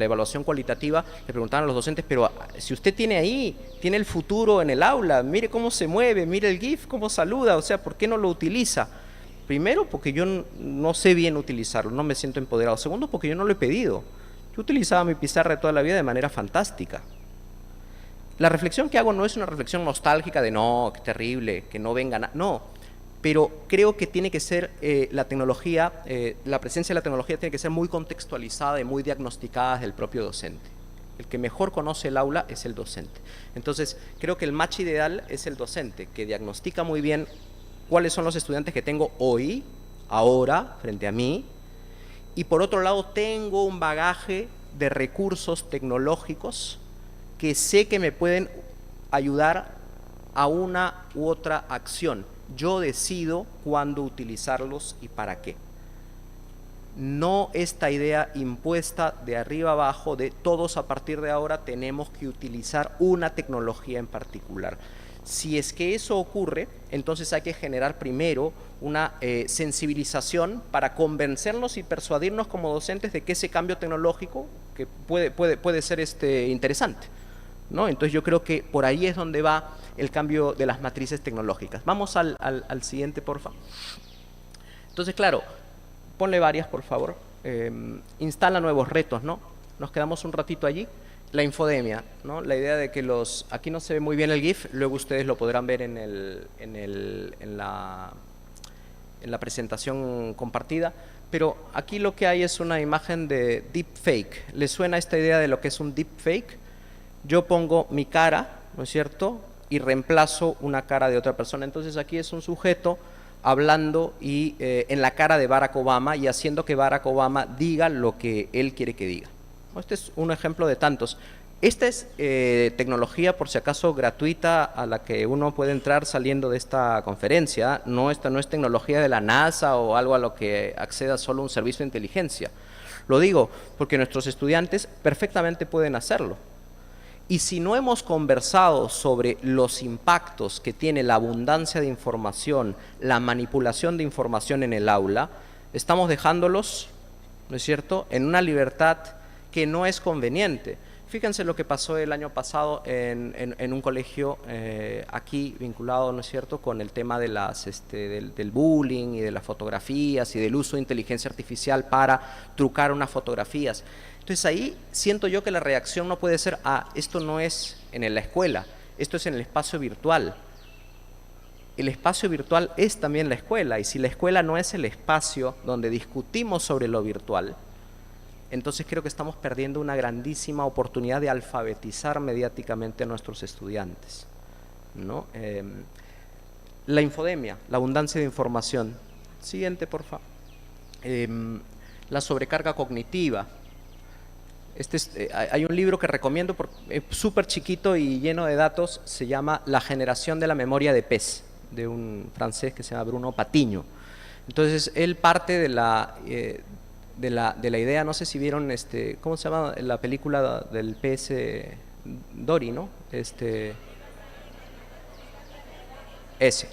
evaluación cualitativa le preguntaban a los docentes, pero si usted tiene el futuro en el aula, mire cómo se mueve, mire el GIF, cómo saluda, o sea, ¿por qué no lo utiliza? Primero, porque yo no sé bien utilizarlo, no me siento empoderado. Segundo, porque yo no lo he pedido. Yo utilizaba mi pizarra toda la vida de manera fantástica. La reflexión que hago no es una reflexión nostálgica de no, qué terrible, que no venga nada, no. Pero creo que tiene que ser la tecnología, la presencia de la tecnología tiene que ser muy contextualizada y muy diagnosticada desde el propio docente. El que mejor conoce el aula es el docente. Entonces, creo que el match ideal es el docente, que diagnostica muy bien cuáles son los estudiantes que tengo hoy, ahora, frente a mí, y por otro lado tengo un bagaje de recursos tecnológicos que sé que me pueden ayudar a una u otra acción. Yo decido cuándo utilizarlos y para qué. No esta idea impuesta de arriba abajo de todos a partir de ahora tenemos que utilizar una tecnología en particular. Si es que eso ocurre, entonces hay que generar primero una sensibilización para convencernos y persuadirnos como docentes de que ese cambio tecnológico que puede ser interesante, ¿no? Entonces yo creo que por ahí es donde va el cambio de las matrices tecnológicas. Vamos al siguiente, por favor. Entonces, claro, ponle varias, por favor. Instala nuevos retos, ¿no? Nos quedamos un ratito allí. La infodemia, ¿no? La idea de que aquí no se ve muy bien el GIF, luego ustedes lo podrán ver en la presentación compartida, pero aquí lo que hay es una imagen de deepfake. ¿Les suena esta idea de lo que es un deepfake? Yo pongo mi cara, ¿no es cierto?, y reemplazo una cara de otra persona. Entonces aquí es un sujeto hablando y en la cara de Barack Obama y haciendo que Barack Obama diga lo que él quiere que diga. Este es un ejemplo de tantos. Esta es tecnología, por si acaso, gratuita a la que uno puede entrar saliendo de esta conferencia. No, esta no es tecnología de la NASA o algo a lo que acceda solo un servicio de inteligencia. Lo digo porque nuestros estudiantes perfectamente pueden hacerlo. Y si no hemos conversado sobre los impactos que tiene la abundancia de información, la manipulación de información en el aula, estamos dejándolos, ¿no es cierto?, en una libertad que no es conveniente. Fíjense lo que pasó el año pasado en un colegio aquí vinculado, ¿no es cierto?, con el tema de del bullying y de las fotografías y del uso de inteligencia artificial para trucar unas fotografías. Entonces ahí siento yo que la reacción no puede ser, esto no es en la escuela, esto es en el espacio virtual. El espacio virtual es también la escuela, y si la escuela no es el espacio donde discutimos sobre lo virtual, entonces creo que estamos perdiendo una grandísima oportunidad de alfabetizar mediáticamente a nuestros estudiantes, ¿no? La infodemia, la abundancia de información. Siguiente, por favor. La sobrecarga cognitiva. Hay un libro que recomiendo, es súper chiquito y lleno de datos, se llama La generación de la memoria de pez, de un francés que se llama Bruno Patiño. Entonces, él parte de la idea, no sé si vieron, ¿cómo se llama la película del pez Dory, ¿no?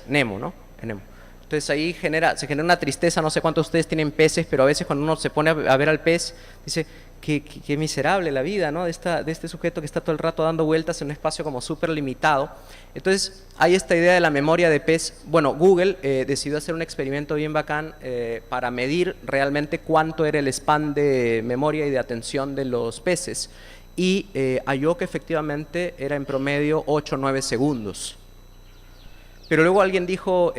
Nemo, ¿no? Nemo. Entonces ahí se genera una tristeza, no sé cuántos de ustedes tienen peces, pero a veces cuando uno se pone a ver al pez, dice, qué miserable la vida, ¿no?, de este sujeto que está todo el rato dando vueltas en un espacio como súper limitado. Entonces hay esta idea de la memoria de pez. Bueno, Google decidió hacer un experimento bien bacán para medir realmente cuánto era el span de memoria y de atención de los peces, y halló que efectivamente era en promedio 8 o 9 segundos. Pero luego alguien dijo,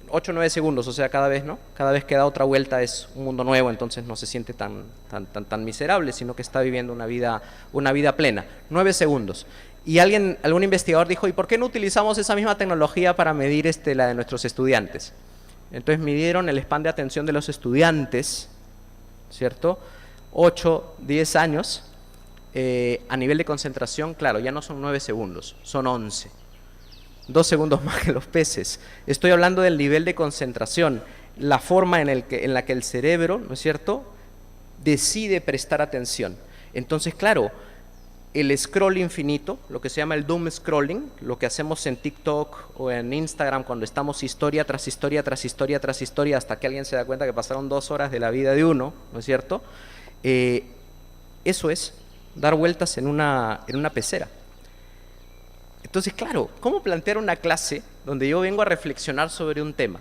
8 o 9 segundos, o sea, cada vez, ¿no? Cada vez que da otra vuelta es un mundo nuevo, entonces no se siente tan miserable, sino que está viviendo una vida plena. 9 segundos. Y algún investigador dijo, ¿y por qué no utilizamos esa misma tecnología para medir la de nuestros estudiantes? Entonces midieron el span de atención de los estudiantes, ¿cierto? 8, 10 años, a nivel de concentración, claro, ya no son 9 segundos, son 11. 2 segundos más que los peces. Estoy hablando del nivel de concentración, la forma en la que el cerebro, ¿no es cierto?, decide prestar atención. Entonces, claro, el scroll infinito, lo que se llama el doom scrolling, lo que hacemos en TikTok o en Instagram cuando estamos historia tras historia tras historia tras historia hasta que alguien se da cuenta que pasaron 2 horas de la vida de uno, ¿no es cierto? Eso es dar vueltas en una pecera. Entonces, claro, ¿cómo plantear una clase donde yo vengo a reflexionar sobre un tema?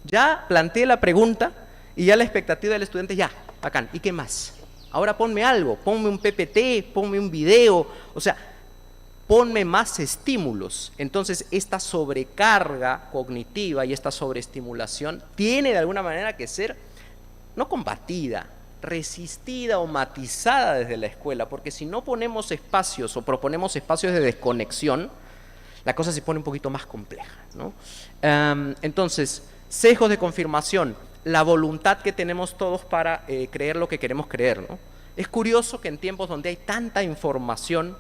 Ya planteé la pregunta y ya la expectativa del estudiante, ya, bacán, ¿y qué más? Ahora ponme algo, ponme un PPT, ponme un video, o sea, ponme más estímulos. Entonces, esta sobrecarga cognitiva y esta sobreestimulación tiene de alguna manera que ser no combatida, resistida o matizada desde la escuela, porque si no ponemos espacios o proponemos espacios de desconexión, la cosa se pone un poquito más compleja, ¿no? Entonces, sesgos de confirmación, la voluntad que tenemos todos para creer lo que queremos creer, ¿no? Es curioso que en tiempos donde hay tanta información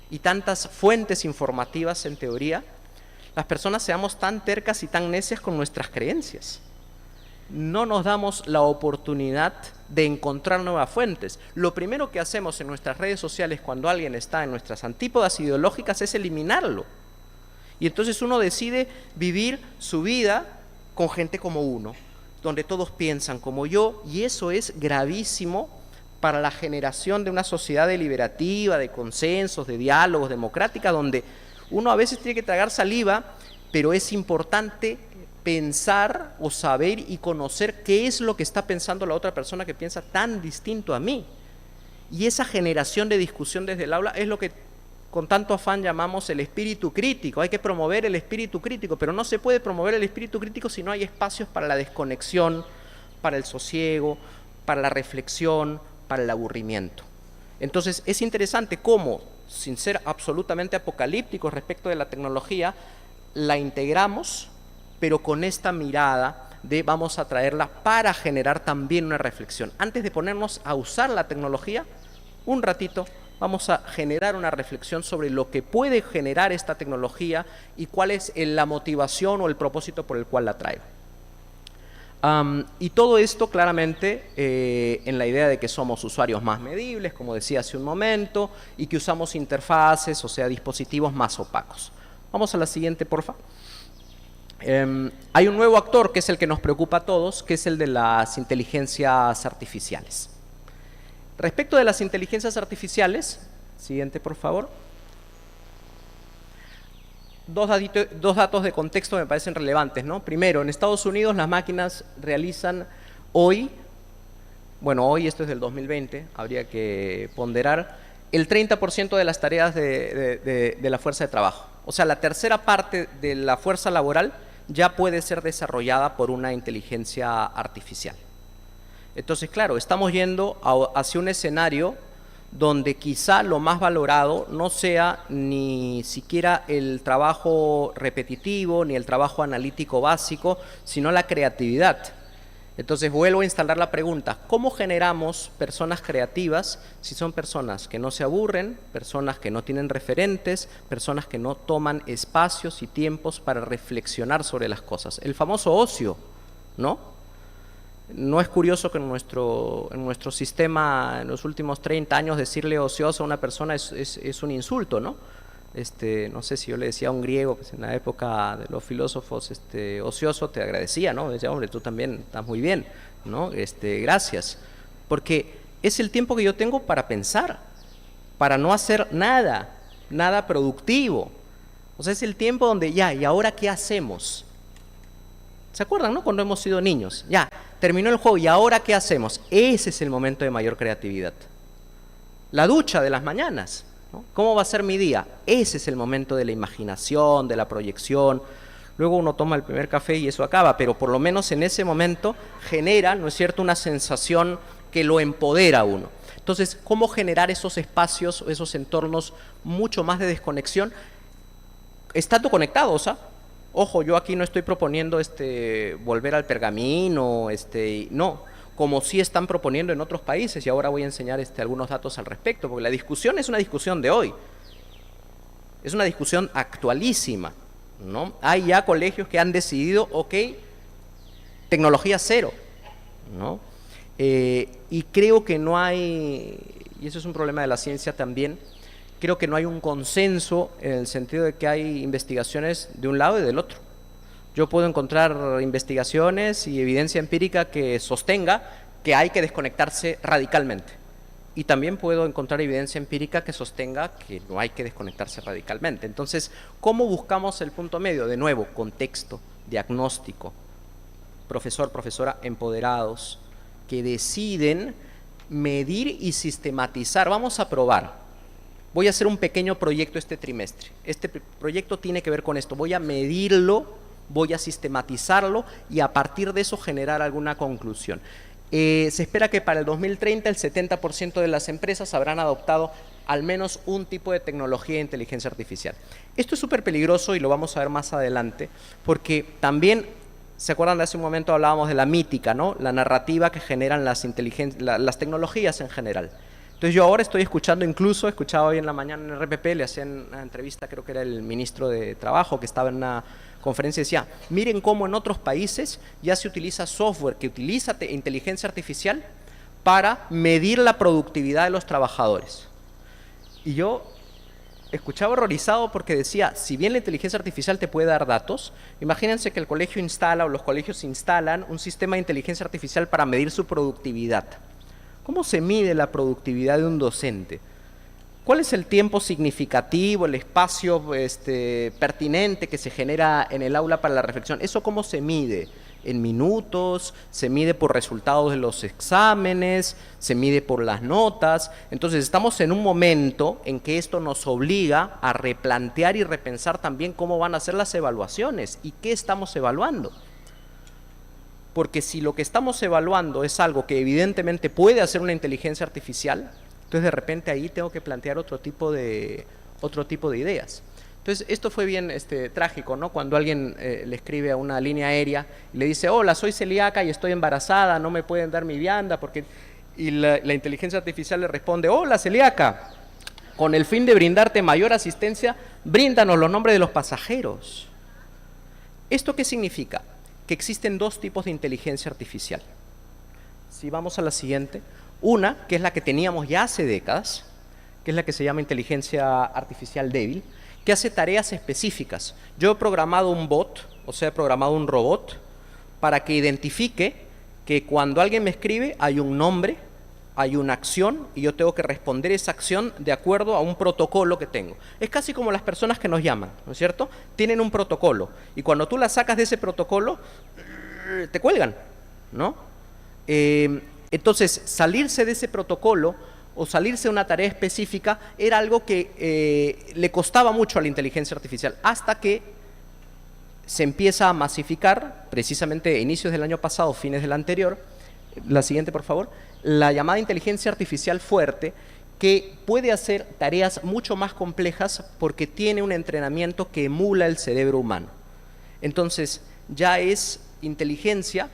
y tantas fuentes informativas en teoría, las personas seamos tan tercas y tan necias con nuestras creencias. No nos damos la oportunidad de encontrar nuevas fuentes. Lo primero que hacemos en nuestras redes sociales cuando alguien está en nuestras antípodas ideológicas es eliminarlo. Y entonces uno decide vivir su vida con gente como uno, donde todos piensan como yo, y eso es gravísimo para la generación de una sociedad deliberativa, de consensos, de diálogos, democrática, donde uno a veces tiene que tragar saliva, pero es importante pensar o saber y conocer qué es lo que está pensando la otra persona que piensa tan distinto a mí. Y esa generación de discusión desde el aula es lo que con tanto afán llamamos el espíritu crítico. Hay que promover el espíritu crítico, pero no se puede promover el espíritu crítico si no hay espacios para la desconexión, para el sosiego, para la reflexión, para el aburrimiento. Entonces es interesante cómo, sin ser absolutamente apocalípticos respecto de la tecnología, la integramos, pero con esta mirada de vamos a traerla para generar también una reflexión. Antes de ponernos a usar la tecnología, un ratito vamos a generar una reflexión sobre lo que puede generar esta tecnología y cuál es la motivación o el propósito por el cual la traigo. Y todo esto claramente en la idea de que somos usuarios más medibles, como decía hace un momento, y que usamos interfaces, o sea, dispositivos más opacos. Vamos a la siguiente, porfa. Hay un nuevo actor que es el que nos preocupa a todos, que es el de las inteligencias artificiales. Respecto de las inteligencias artificiales, siguiente por favor, dos datos de contexto me parecen relevantes, ¿no? Primero, en Estados Unidos las máquinas realizan hoy, bueno, hoy esto es del 2020, habría que ponderar, el 30% de las tareas de la fuerza de trabajo. O sea, la tercera parte de la fuerza laboral ya puede ser desarrollada por una inteligencia artificial. Entonces, claro, estamos yendo hacia un escenario donde quizá lo más valorado no sea ni siquiera el trabajo repetitivo, ni el trabajo analítico básico, sino la creatividad. Entonces vuelvo a instalar la pregunta, ¿cómo generamos personas creativas si son personas que no se aburren, personas que no tienen referentes, personas que no toman espacios y tiempos para reflexionar sobre las cosas? El famoso ocio, ¿no? No es curioso que en nuestro sistema, en los últimos 30 años, decirle ocioso a una persona es un insulto, ¿no? No sé si yo le decía a un griego, pues en la época de los filósofos, ocioso, te agradecía, ¿no? Decía, hombre, tú también estás muy bien, ¿no? Gracias. Porque es el tiempo que yo tengo para pensar, para no hacer nada productivo. O sea, es el tiempo donde ya, ¿y ahora qué hacemos? ¿Se acuerdan, no? Cuando hemos sido niños. Ya, terminó el juego, ¿y ahora qué hacemos? Ese es el momento de mayor creatividad. La ducha de las mañanas, ¿no? ¿Cómo va a ser mi día? Ese es el momento de la imaginación, de la proyección. Luego uno toma el primer café y eso acaba, pero por lo menos en ese momento genera, ¿no es cierto?, una sensación que lo empodera a uno. Entonces, ¿cómo generar esos espacios, esos entornos mucho más de desconexión? Estando conectados, ¿ah? Ojo, yo aquí no estoy proponiendo volver al pergamino, no, como sí están proponiendo en otros países, y ahora voy a enseñar algunos datos al respecto, porque la discusión es una discusión de hoy, es una discusión actualísima, ¿no? Hay ya colegios que han decidido, ok, tecnología cero, ¿no? Y creo que no hay, y eso es un problema de la ciencia también, creo que no hay un consenso en el sentido de que hay investigaciones de un lado y del otro. Yo puedo encontrar investigaciones y evidencia empírica que sostenga que hay que desconectarse radicalmente. Y también puedo encontrar evidencia empírica que sostenga que no hay que desconectarse radicalmente. Entonces, ¿cómo buscamos el punto medio? De nuevo, contexto, diagnóstico, profesor, profesora empoderados, que deciden medir y sistematizar. Vamos a probar. Voy a hacer un pequeño proyecto este trimestre. Este proyecto tiene que ver con esto. Voy a medirlo, voy a sistematizarlo y a partir de eso generar alguna conclusión. Se espera que para el 2030 el 70% de las empresas habrán adoptado al menos un tipo de tecnología de inteligencia artificial. Esto es súper peligroso y lo vamos a ver más adelante, porque también, ¿se acuerdan de hace un momento hablábamos de la mítica, ¿no? La narrativa que generan las tecnologías en general. Entonces yo ahora estoy escuchando, incluso escuchaba hoy en la mañana en RPP, le hacían una entrevista, creo que era el ministro de Trabajo, que estaba en una conferencia y decía, miren cómo en otros países ya se utiliza software que utiliza inteligencia artificial para medir la productividad de los trabajadores. Y yo escuchaba horrorizado porque decía, si bien la inteligencia artificial te puede dar datos, imagínense que el colegio instala o los colegios instalan un sistema de inteligencia artificial para medir su productividad. ¿Cómo se mide la productividad de un docente? ¿Cuál es el tiempo significativo, el espacio pertinente que se genera en el aula para la reflexión? ¿Eso cómo se mide? en minutos, se mide por resultados de los exámenes, se mide por las notas. Entonces estamos en un momento en que esto nos obliga a replantear y repensar también cómo van a ser las evaluaciones y qué estamos evaluando. Porque si lo que estamos evaluando es algo que evidentemente puede hacer una inteligencia artificial, entonces de repente ahí tengo que plantear otro tipo de ideas. Entonces esto fue bien trágico, ¿no? Cuando alguien le escribe a una línea aérea y le dice, hola, soy celíaca y estoy embarazada, no me pueden dar mi vianda porque... Y la inteligencia artificial le responde, hola, celíaca, con el fin de brindarte mayor asistencia, bríndanos los nombres de los pasajeros. ¿Esto qué significa? Que existen dos tipos de inteligencia artificial. Si vamos a la siguiente, una, que es la que teníamos ya hace décadas, que es la que se llama inteligencia artificial débil, que hace tareas específicas. Yo he programado un bot, o sea, he programado un robot, para que identifique que cuando alguien me escribe hay un nombre, hay una acción, y yo tengo que responder esa acción de acuerdo a un protocolo que tengo. Es casi como las personas que nos llaman, ¿no es cierto? Tienen un protocolo, y cuando tú las sacas de ese protocolo, te cuelgan, ¿no? Entonces, salirse de ese protocolo o salirse de una tarea específica era algo que le costaba mucho a la inteligencia artificial, hasta que se empieza a masificar, precisamente a inicios del año pasado, fines del anterior. La siguiente, por favor. La llamada inteligencia artificial fuerte, que puede hacer tareas mucho más complejas porque tiene un entrenamiento que emula el cerebro humano. Entonces, ya es inteligencia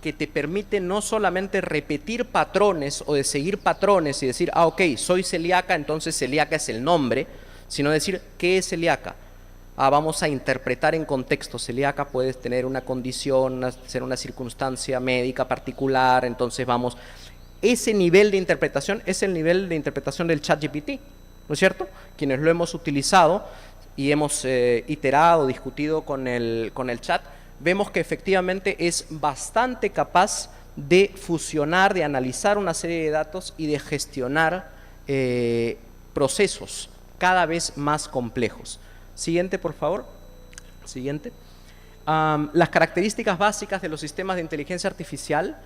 que te permite no solamente repetir patrones o de seguir patrones y decir, ah, ok, soy celíaca, entonces celíaca es el nombre, sino decir, ¿qué es celíaca? Vamos a interpretar en contexto. Celíaca puede tener una condición, ser una circunstancia médica particular, entonces vamos... Ese nivel de interpretación es el nivel de interpretación del ChatGPT, ¿no es cierto? Quienes lo hemos utilizado y hemos iterado, discutido con el chat, vemos que efectivamente es bastante capaz de fusionar, de analizar una serie de datos y de gestionar procesos cada vez más complejos. Siguiente, por favor. Siguiente. Las características básicas de los sistemas de inteligencia artificial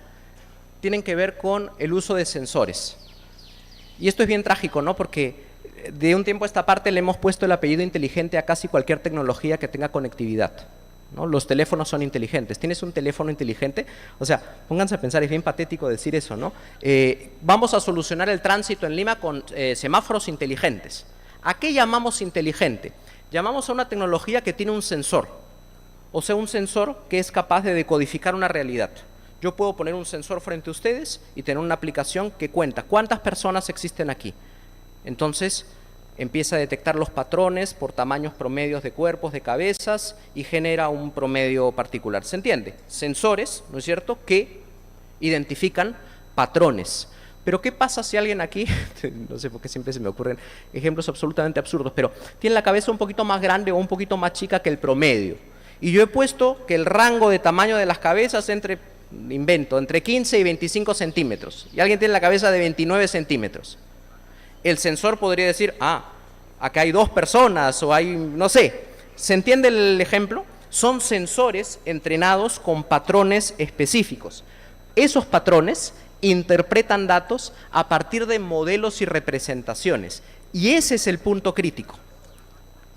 tienen que ver con el uso de sensores. Y esto es bien trágico, ¿no? Porque de un tiempo a esta parte le hemos puesto el apellido inteligente a casi cualquier tecnología que tenga conectividad, ¿no? Los teléfonos son inteligentes. ¿Tienes un teléfono inteligente? O sea, pónganse a pensar, es bien patético decir eso, ¿no? Vamos a solucionar el tránsito en Lima con semáforos inteligentes. ¿A qué llamamos inteligente? Llamamos a una tecnología que tiene un sensor, o sea, un sensor que es capaz de decodificar una realidad. Yo puedo poner un sensor frente a ustedes y tener una aplicación que cuenta cuántas personas existen aquí. Entonces, empieza a detectar los patrones por tamaños promedios de cuerpos, de cabezas, y genera un promedio particular. ¿Se entiende? Sensores, ¿no es cierto?, que identifican patrones. Pero ¿qué pasa si alguien aquí, no sé por qué siempre se me ocurren ejemplos absolutamente absurdos, pero tiene la cabeza un poquito más grande o un poquito más chica que el promedio? Y yo he puesto que el rango de tamaño de las cabezas entre 15 y 25 centímetros. Y alguien tiene la cabeza de 29 centímetros. El sensor podría decir, acá hay dos personas o hay, no sé. ¿Se entiende el ejemplo? Son sensores entrenados con patrones específicos. Esos patrones interpretan datos a partir de modelos y representaciones. Y ese es el punto crítico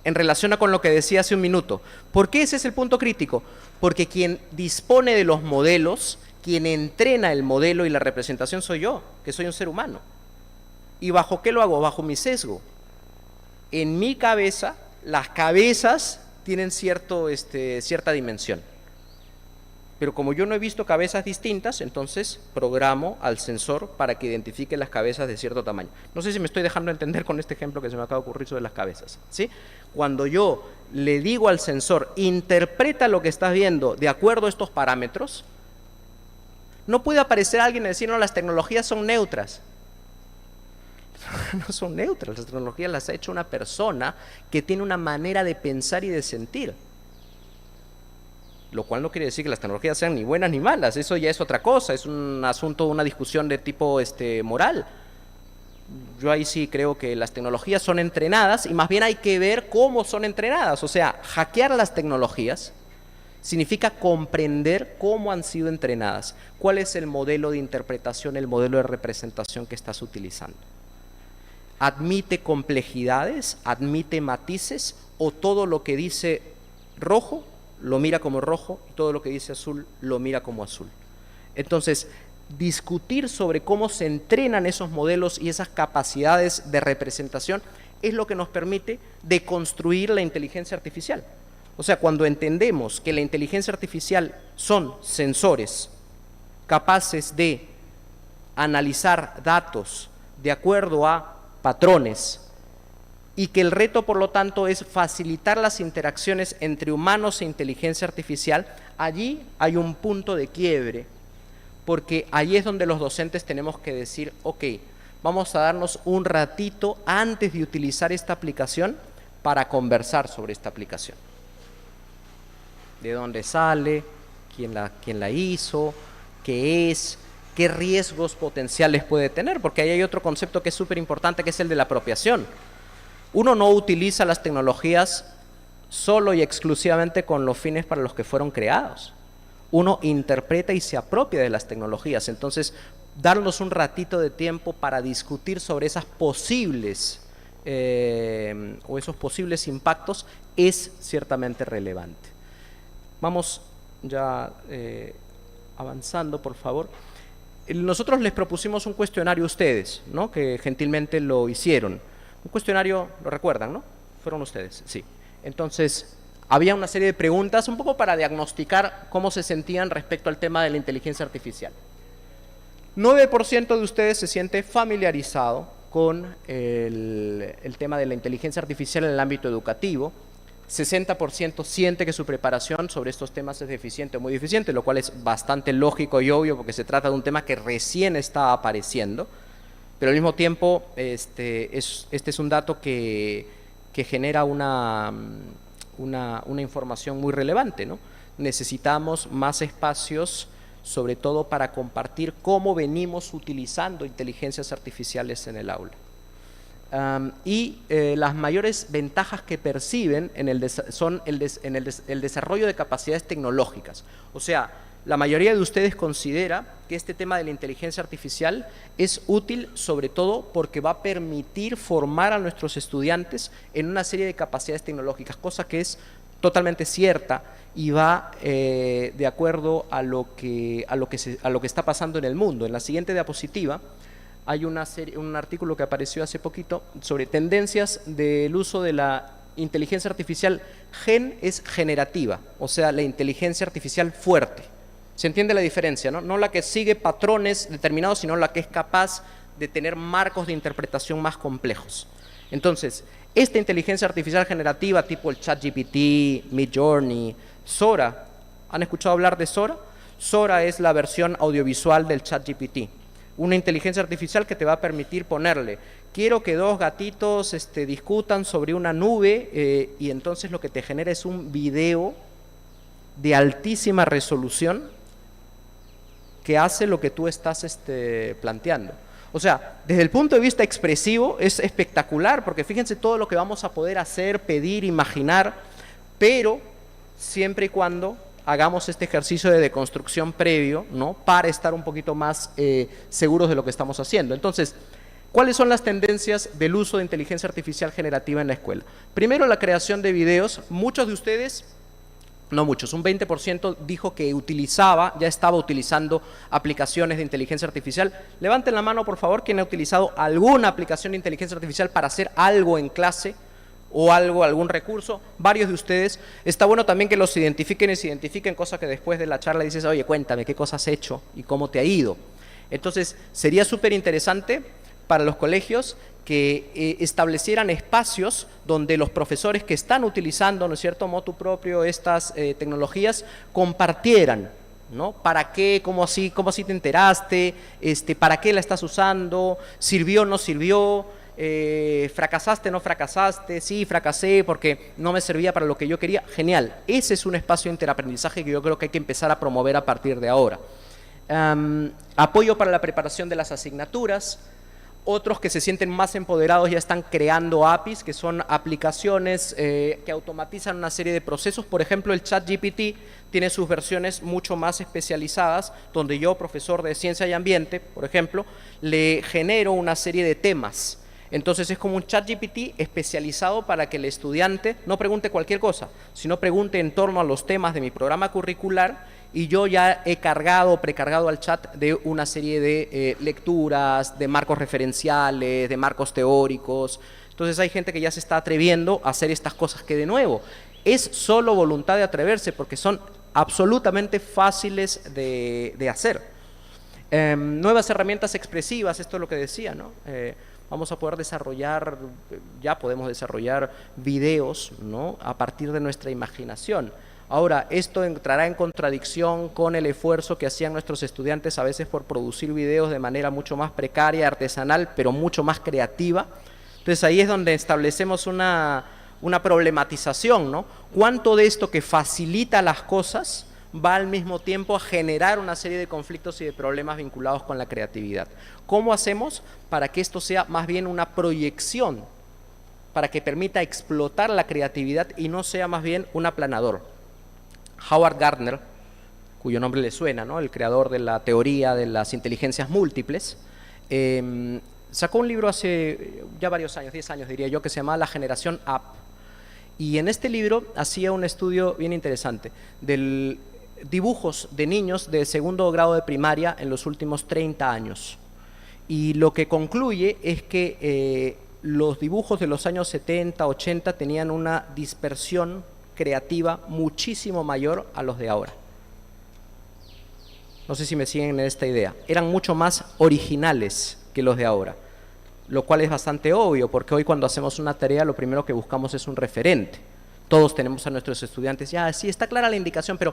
en relación con lo que decía hace un minuto. ¿Por qué ese es el punto crítico? Porque quien dispone de los modelos, quien entrena el modelo y la representación soy yo, que soy un ser humano. ¿Y bajo qué lo hago? Bajo mi sesgo. En mi cabeza, las cabezas tienen cierta dimensión. Pero como yo no he visto cabezas distintas, entonces programo al sensor para que identifique las cabezas de cierto tamaño. No sé si me estoy dejando entender con este ejemplo que se me acaba de ocurrir sobre las cabezas, ¿sí? Cuando yo le digo al sensor, interpreta lo que estás viendo de acuerdo a estos parámetros, no puede aparecer alguien y decir, no, las tecnologías son neutras. No son neutras, las tecnologías las ha hecho una persona que tiene una manera de pensar y de sentir. Lo cual no quiere decir que las tecnologías sean ni buenas ni malas, eso ya es otra cosa, es un asunto, una discusión de tipo moral. Yo ahí sí creo que las tecnologías son entrenadas y más bien hay que ver cómo son entrenadas, o sea, hackear las tecnologías Significa comprender cómo han sido entrenadas, cuál es el modelo de interpretación, el modelo de representación que estás utilizando. ¿Admite complejidades, admite matices, o todo lo que dice rojo lo mira como rojo y todo lo que dice azul lo mira como azul? Entonces, discutir sobre cómo se entrenan esos modelos y esas capacidades de representación es lo que nos permite deconstruir la inteligencia artificial. O sea, cuando entendemos que la inteligencia artificial son sensores capaces de analizar datos de acuerdo a patrones y que el reto, por lo tanto, es facilitar las interacciones entre humanos e inteligencia artificial, allí hay un punto de quiebre, porque ahí es donde los docentes tenemos que decir, ok, vamos a darnos un ratito antes de utilizar esta aplicación para conversar sobre esta aplicación. ¿De dónde sale? ¿Quién la hizo? ¿Qué es? ¿Qué riesgos potenciales puede tener? Porque ahí hay otro concepto que es súper importante, que es el de la apropiación. Uno no utiliza las tecnologías solo y exclusivamente con los fines para los que fueron creados. Uno interpreta y se apropia de las tecnologías. Entonces, darnos un ratito de tiempo para discutir sobre esas posibles o esos posibles impactos es ciertamente relevante. Vamos ya avanzando, por favor. Nosotros les propusimos un cuestionario a ustedes, ¿no?, que gentilmente lo hicieron. Un cuestionario, ¿lo recuerdan, no? ¿Fueron ustedes? Sí. Entonces, había una serie de preguntas un poco para diagnosticar cómo se sentían respecto al tema de la inteligencia artificial. 9% de ustedes se siente familiarizado con el tema de la inteligencia artificial en el ámbito educativo. 60% siente que su preparación sobre estos temas es deficiente o muy deficiente, lo cual es bastante lógico y obvio porque se trata de un tema que recién está apareciendo, pero al mismo tiempo este es un dato que genera una información muy relevante, ¿no? Necesitamos más espacios, sobre todo para compartir cómo venimos utilizando inteligencias artificiales en el aula. Las mayores ventajas que perciben son el desarrollo de capacidades tecnológicas. O sea, la mayoría de ustedes considera que este tema de la inteligencia artificial es útil sobre todo porque va a permitir formar a nuestros estudiantes en una serie de capacidades tecnológicas, cosa que es totalmente cierta y va de acuerdo a lo que está pasando en el mundo. En la siguiente diapositiva hay un artículo que apareció hace poquito sobre tendencias del uso de la inteligencia artificial. Gen es generativa, o sea, la inteligencia artificial fuerte. ¿Se entiende la diferencia, no? No la que sigue patrones determinados, sino la que es capaz de tener marcos de interpretación más complejos. Entonces, esta inteligencia artificial generativa tipo el ChatGPT, Midjourney, Sora, ¿han escuchado hablar de Sora? Sora es la versión audiovisual del ChatGPT. Una inteligencia artificial que te va a permitir ponerle, quiero que dos gatitos discutan sobre una nube, y entonces lo que te genera es un video de altísima resolución que hace lo que tú estás planteando. O sea, desde el punto de vista expresivo es espectacular, porque fíjense todo lo que vamos a poder hacer, pedir, imaginar, pero siempre y cuando hagamos este ejercicio de deconstrucción previo, ¿no?, para estar un poquito más seguros de lo que estamos haciendo. Entonces, ¿cuáles son las tendencias del uso de inteligencia artificial generativa en la escuela? Primero, la creación de videos. Muchos de ustedes, no muchos, un 20% dijo que ya estaba utilizando aplicaciones de inteligencia artificial. Levanten la mano, por favor, quien ha utilizado alguna aplicación de inteligencia artificial para hacer algo en clase o algún recurso. Varios de ustedes. Está bueno también que los identifiquen y se identifiquen, cosa que después de la charla dices, oye, cuéntame qué cosas has hecho y cómo te ha ido. Entonces, sería súper interesante para los colegios que establecieran espacios donde los profesores que están utilizando, ¿no es cierto?, motu propio estas tecnologías, compartieran, ¿no? ¿Para qué? ¿Cómo así te enteraste? ¿Para qué la estás usando? ¿Sirvió o no sirvió? ¿Fracasaste o no fracasaste? Sí, fracasé porque no me servía para lo que yo quería. Genial. Ese es un espacio de interaprendizaje que yo creo que hay que empezar a promover a partir de ahora. Apoyo para la preparación de las asignaturas. Otros que se sienten más empoderados ya están creando APIs, que son aplicaciones que automatizan una serie de procesos. Por ejemplo, el ChatGPT tiene sus versiones mucho más especializadas, donde yo, profesor de ciencia y ambiente, por ejemplo, le genero una serie de temas. Entonces es como un ChatGPT especializado para que el estudiante no pregunte cualquier cosa, sino pregunte en torno a los temas de mi programa curricular, y yo ya he precargado al chat de una serie de lecturas, de marcos referenciales, de marcos teóricos. Entonces hay gente que ya se está atreviendo a hacer estas cosas que, de nuevo, es solo voluntad de atreverse, porque son absolutamente fáciles de hacer. Nuevas herramientas expresivas, esto es lo que decía, ¿no? Vamos a poder desarrollar, ya podemos desarrollar videos, ¿no?, a partir de nuestra imaginación. Ahora, esto entrará en contradicción con el esfuerzo que hacían nuestros estudiantes a veces por producir videos de manera mucho más precaria, artesanal, pero mucho más creativa. Entonces ahí es donde establecemos una problematización, ¿no? ¿Cuánto de esto que facilita las cosas va al mismo tiempo a generar una serie de conflictos y de problemas vinculados con la creatividad? ¿Cómo hacemos para que esto sea más bien una proyección, para que permita explotar la creatividad y no sea más bien un aplanador? Howard Gardner, cuyo nombre le suena, ¿no?, el creador de la teoría de las inteligencias múltiples, sacó un libro hace ya varios años, 10 años diría yo, que se llamaba La Generación App. Y en este libro hacía un estudio bien interesante de dibujos de niños de segundo grado de primaria en los últimos 30 años. Y lo que concluye es que los dibujos de los años 70, 80 tenían una dispersión creativa muchísimo mayor a los de ahora. No sé si me siguen en esta idea. Eran mucho más originales que los de ahora, lo cual es bastante obvio, porque hoy cuando hacemos una tarea lo primero que buscamos es un referente. Todos tenemos a nuestros estudiantes, ya, sí, está clara la indicación, pero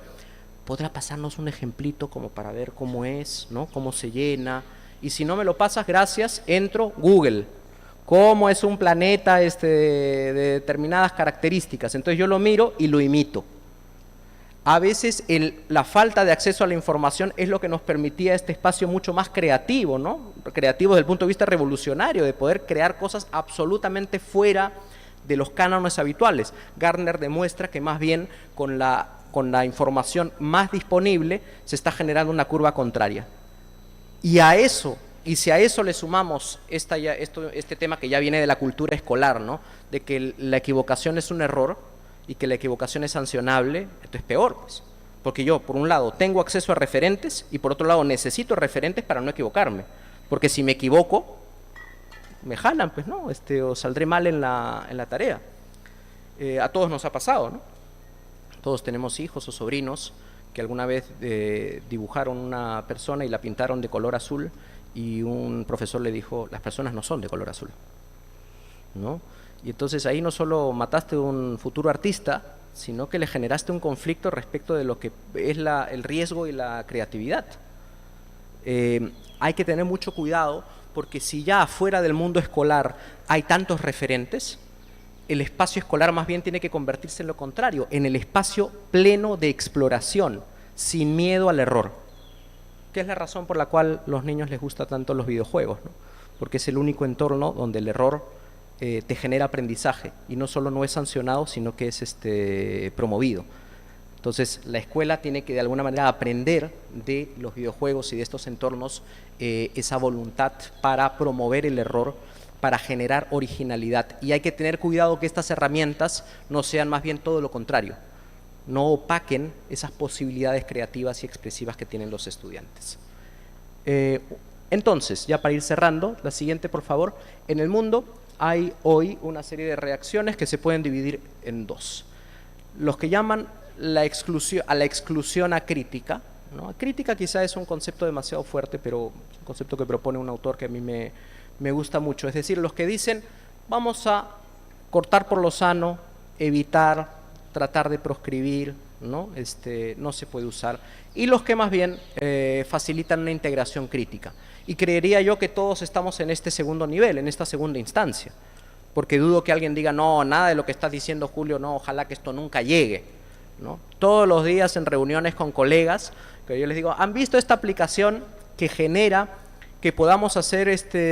¿podrá pasarnos un ejemplito como para ver cómo es, ¿no?, cómo se llena? Y si no me lo pasas, gracias, entro Google. ¿Cómo es un planeta de determinadas características? Entonces yo lo miro y lo imito. A veces la falta de acceso a la información es lo que nos permitía este espacio mucho más creativo, ¿no? Creativo desde el punto de vista revolucionario, de poder crear cosas absolutamente fuera de los cánones habituales. Gardner demuestra que más bien con la información más disponible se está generando una curva contraria. Y si a eso le sumamos este tema que ya viene de la cultura escolar, ¿no?, de que la equivocación es un error y que la equivocación es sancionable, esto es peor, pues. Porque yo, por un lado, tengo acceso a referentes y por otro lado necesito referentes para no equivocarme. Porque si me equivoco, me jalan, pues, ¿no? O saldré mal en la tarea. A todos nos ha pasado, ¿no? Todos tenemos hijos o sobrinos que alguna vez dibujaron una persona y la pintaron de color azul, y un profesor le dijo, las personas no son de color azul, ¿no? Y entonces ahí no solo mataste un futuro artista, sino que le generaste un conflicto respecto de lo que es el riesgo y la creatividad. Hay que tener mucho cuidado, porque si ya afuera del mundo escolar hay tantos referentes, el espacio escolar más bien tiene que convertirse en lo contrario, en el espacio pleno de exploración, sin miedo al error. Que es la razón por la cual a los niños les gusta tanto los videojuegos, ¿no? Porque es el único entorno donde el error te genera aprendizaje, y no solo no es sancionado, sino que es promovido. Entonces la escuela tiene que de alguna manera aprender de los videojuegos y de estos entornos esa voluntad para promover el error, para generar originalidad. Y hay que tener cuidado que estas herramientas no sean más bien todo lo contrario, no opaquen esas posibilidades creativas y expresivas que tienen los estudiantes. Entonces, ya para ir cerrando, la siguiente, por favor. En el mundo hay hoy una serie de reacciones que se pueden dividir en dos. Los que llaman a la exclusión acrítica, ¿no? Crítica quizá es un concepto demasiado fuerte, pero es un concepto que propone un autor que a mí me gusta mucho. Es decir, los que dicen, vamos a cortar por lo sano, evitar, tratar de proscribir, ¿no? No se puede usar. Y los que más bien facilitan una integración crítica. Y creería yo que todos estamos en este segundo nivel, en esta segunda instancia. Porque dudo que alguien diga, no, nada de lo que estás diciendo, Julio, no, ojalá que esto nunca llegue, ¿no? Todos los días en reuniones con colegas, que yo les digo, ¿han visto esta aplicación que genera que podamos hacer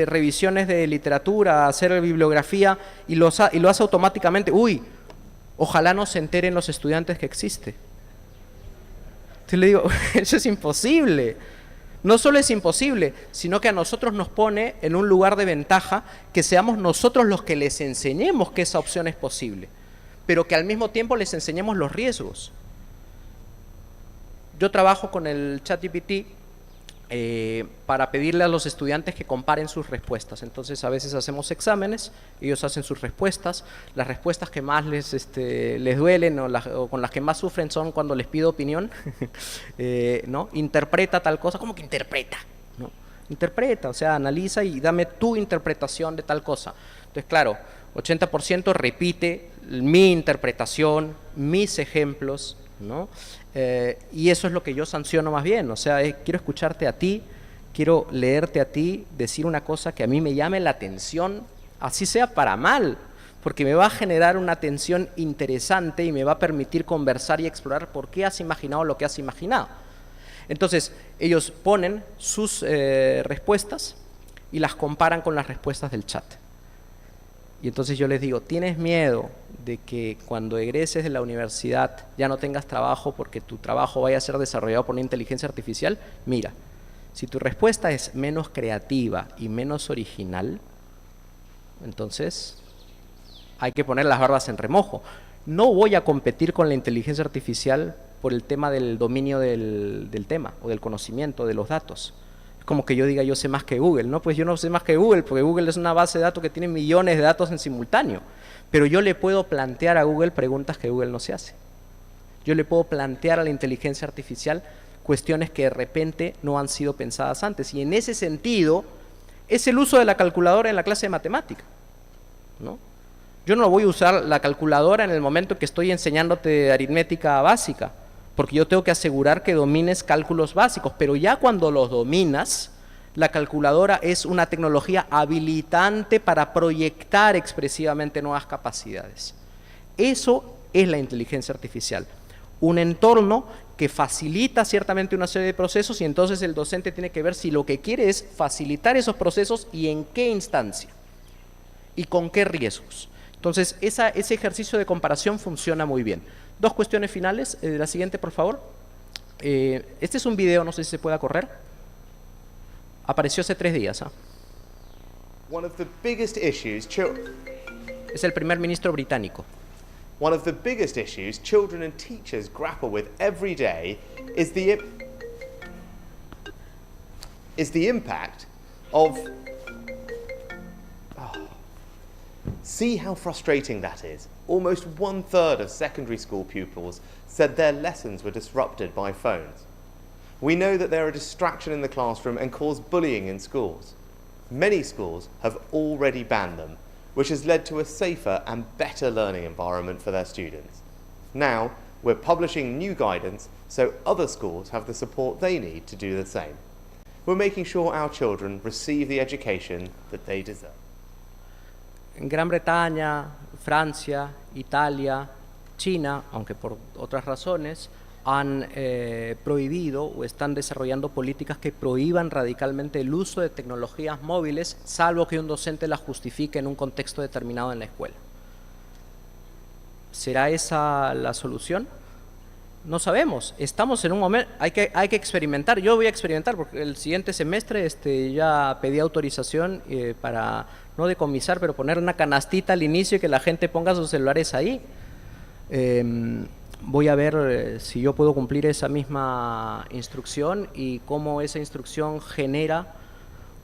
revisiones de literatura, hacer bibliografía y lo hace automáticamente. Uy, ojalá no se enteren los estudiantes que existe. Entonces le digo, eso es imposible. No solo es imposible, sino que a nosotros nos pone en un lugar de ventaja que seamos nosotros los que les enseñemos que esa opción es posible, pero que al mismo tiempo les enseñemos los riesgos. Yo trabajo con el ChatGPT para pedirle a los estudiantes que comparen sus respuestas. Entonces a veces hacemos exámenes, ellos hacen sus respuestas, las respuestas que más les duelen o con las que más sufren son cuando les pido opinión, ¿no? Interpreta tal cosa. ¿Cómo que interpreta? ¿No? Interpreta, o sea, analiza y dame tu interpretación de tal cosa. Entonces, claro, 80% repite mi interpretación, mis ejemplos, ¿no? Y eso es lo que yo sanciono más bien, o sea, quiero escucharte a ti, quiero leerte a ti, decir una cosa que a mí me llame la atención, así sea para mal, porque me va a generar una atención interesante y me va a permitir conversar y explorar por qué has imaginado lo que has imaginado. Entonces, ellos ponen sus respuestas y las comparan con las respuestas del chat. Y entonces yo les digo, ¿tienes miedo de que cuando egreses de la universidad ya no tengas trabajo porque tu trabajo vaya a ser desarrollado por una inteligencia artificial? Mira, si tu respuesta es menos creativa y menos original, entonces hay que poner las barbas en remojo. No voy a competir con la inteligencia artificial por el tema del dominio del tema o del conocimiento de los datos. Como que yo diga yo sé más que Google, ¿no? Pues yo no sé más que Google, porque Google es una base de datos que tiene millones de datos en simultáneo, pero yo le puedo plantear a Google preguntas que Google no se hace. Yo le puedo plantear a la inteligencia artificial cuestiones que de repente no han sido pensadas antes, y en ese sentido es el uso de la calculadora en la clase de matemática, ¿no? Yo no voy a usar la calculadora en el momento que estoy enseñándote aritmética básica, porque yo tengo que asegurar que domines cálculos básicos, pero ya cuando los dominas, la calculadora es una tecnología habilitante para proyectar expresivamente nuevas capacidades. Eso es la inteligencia artificial, un entorno que facilita ciertamente una serie de procesos, y entonces el docente tiene que ver si lo que quiere es facilitar esos procesos y en qué instancia y con qué riesgos. Entonces ese ejercicio de comparación funciona muy bien. Dos cuestiones finales. La siguiente, por favor. Este es un video, no sé si se pueda correr. Apareció hace 3 días. One of the biggest issues Es el primer ministro británico. One of the biggest issues children and teachers grapple with every day is the impact of... See how frustrating that is. Almost 1/3 of secondary school pupils said their lessons were disrupted by phones. We know that they're a distraction in the classroom and cause bullying in schools. Many schools have already banned them, which has led to a safer and better learning environment for their students. Now, we're publishing new guidance so other schools have the support they need to do the same. We're making sure our children receive the education that they deserve. En Gran Bretaña, Francia, Italia, China, aunque por otras razones, han prohibido o están desarrollando políticas que prohíban radicalmente el uso de tecnologías móviles, salvo que un docente las justifique en un contexto determinado en la escuela. ¿Será esa la solución? No sabemos. Estamos en un momento, hay que experimentar. Yo voy a experimentar porque el siguiente semestre ya pedí autorización para no decomisar, pero poner una canastita al inicio y que la gente ponga sus celulares ahí. Voy a ver si yo puedo cumplir esa misma instrucción y cómo esa instrucción genera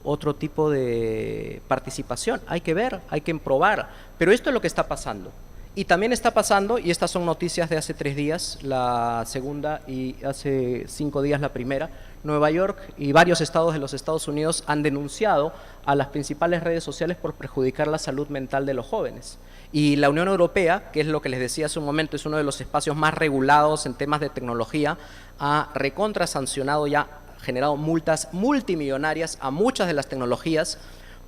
otro tipo de participación. Hay que ver, hay que probar, pero esto es lo que está pasando. Y también está pasando, y estas son noticias de hace 3 días, la segunda, y hace 5 días la primera. Nueva York y varios estados de los Estados Unidos han denunciado a las principales redes sociales por perjudicar la salud mental de los jóvenes. Y la Unión Europea, que es lo que les decía hace un momento, es uno de los espacios más regulados en temas de tecnología, ha recontrasancionado y ha generado multas multimillonarias a muchas de las tecnologías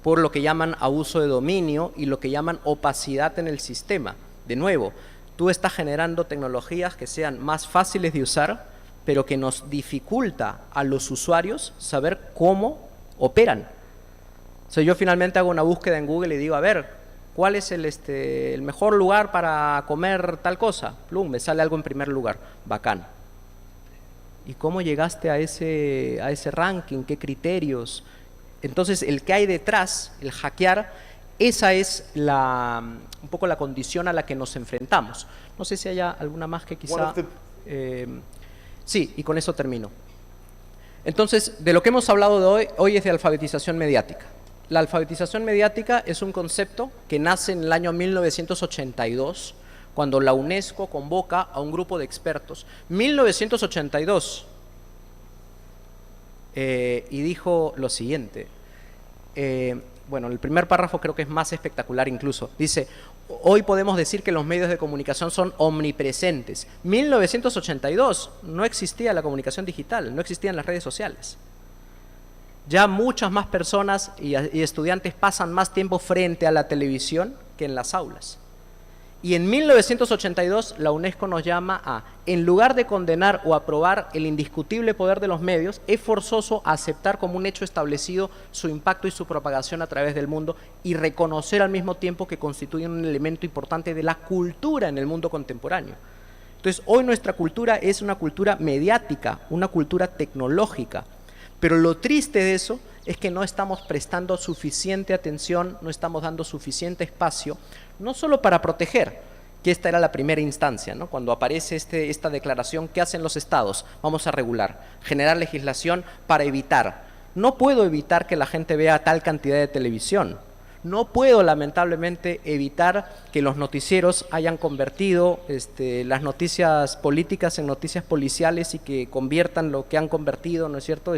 por lo que llaman abuso de dominio y lo que llaman opacidad en el sistema. De nuevo, tú estás generando tecnologías que sean más fáciles de usar, pero que nos dificulta a los usuarios saber cómo operan. O sea, yo finalmente hago una búsqueda en Google y digo, a ver, ¿cuál es el mejor lugar para comer tal cosa? Plum, me sale algo en primer lugar. Bacán. ¿Y cómo llegaste a ese ranking? ¿Qué criterios? Entonces, el que hay detrás, el hackear, esa es un poco la condición a la que nos enfrentamos. No sé si haya alguna más que quizá... sí, y con eso termino. Entonces, de lo que hemos hablado de hoy es de alfabetización mediática. La alfabetización mediática es un concepto que nace en el año 1982, cuando la UNESCO convoca a un grupo de expertos. 1982. Y dijo lo siguiente. Bueno, el primer párrafo creo que es más espectacular incluso. Dice, hoy podemos decir que los medios de comunicación son omnipresentes. 1982 no existía la comunicación digital, no existían las redes sociales. Ya muchas más personas y estudiantes pasan más tiempo frente a la televisión que en las aulas. Y en 1982 la UNESCO nos llama a, en lugar de condenar o aprobar el indiscutible poder de los medios, es forzoso aceptar como un hecho establecido su impacto y su propagación a través del mundo y reconocer al mismo tiempo que constituyen un elemento importante de la cultura en el mundo contemporáneo. Entonces, hoy nuestra cultura es una cultura mediática, una cultura tecnológica, pero lo triste de eso es que no estamos prestando suficiente atención, no estamos dando suficiente espacio, no solo para proteger, que esta era la primera instancia, ¿no? Cuando aparece esta declaración, ¿qué hacen los estados? Vamos a regular, generar legislación para evitar. No puedo evitar que la gente vea tal cantidad de televisión. No puedo, lamentablemente, evitar que los noticieros hayan convertido las noticias políticas en noticias policiales y que conviertan lo que han convertido, ¿no es cierto?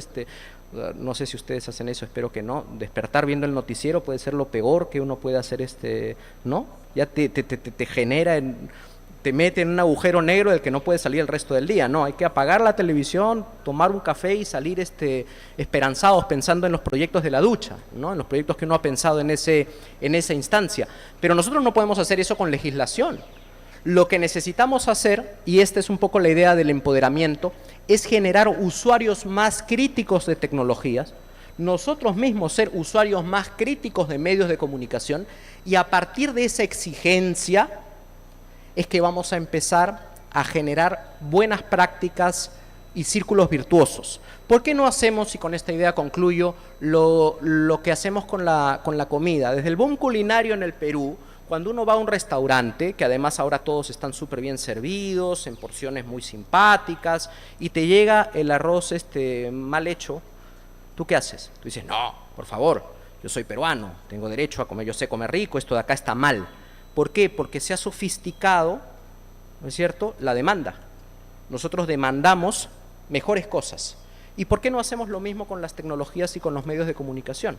No sé si ustedes hacen eso, espero que no. Despertar viendo el noticiero puede ser lo peor que uno puede hacer, ¿no? Ya te genera, te mete en un agujero negro del que no puede salir el resto del día. No, hay que apagar la televisión, tomar un café y salir esperanzados pensando en los proyectos de la ducha, ¿no? En los proyectos que uno ha pensado en esa instancia. Pero nosotros no podemos hacer eso con legislación. Lo que necesitamos hacer, y esta es un poco la idea del empoderamiento, es generar usuarios más críticos de tecnologías, nosotros mismos ser usuarios más críticos de medios de comunicación, y a partir de esa exigencia es que vamos a empezar a generar buenas prácticas y círculos virtuosos. ¿Por qué no hacemos, y con esta idea concluyo, lo que hacemos con la comida? Desde el boom culinario en el Perú, cuando uno va a un restaurante, que además ahora todos están súper bien servidos, en porciones muy simpáticas, y te llega el arroz mal hecho, ¿tú qué haces? Tú dices, no, por favor, yo soy peruano, tengo derecho a comer, yo sé comer rico, esto de acá está mal. ¿Por qué? Porque se ha sofisticado, ¿no es cierto?, la demanda. Nosotros demandamos mejores cosas. ¿Y por qué no hacemos lo mismo con las tecnologías y con los medios de comunicación?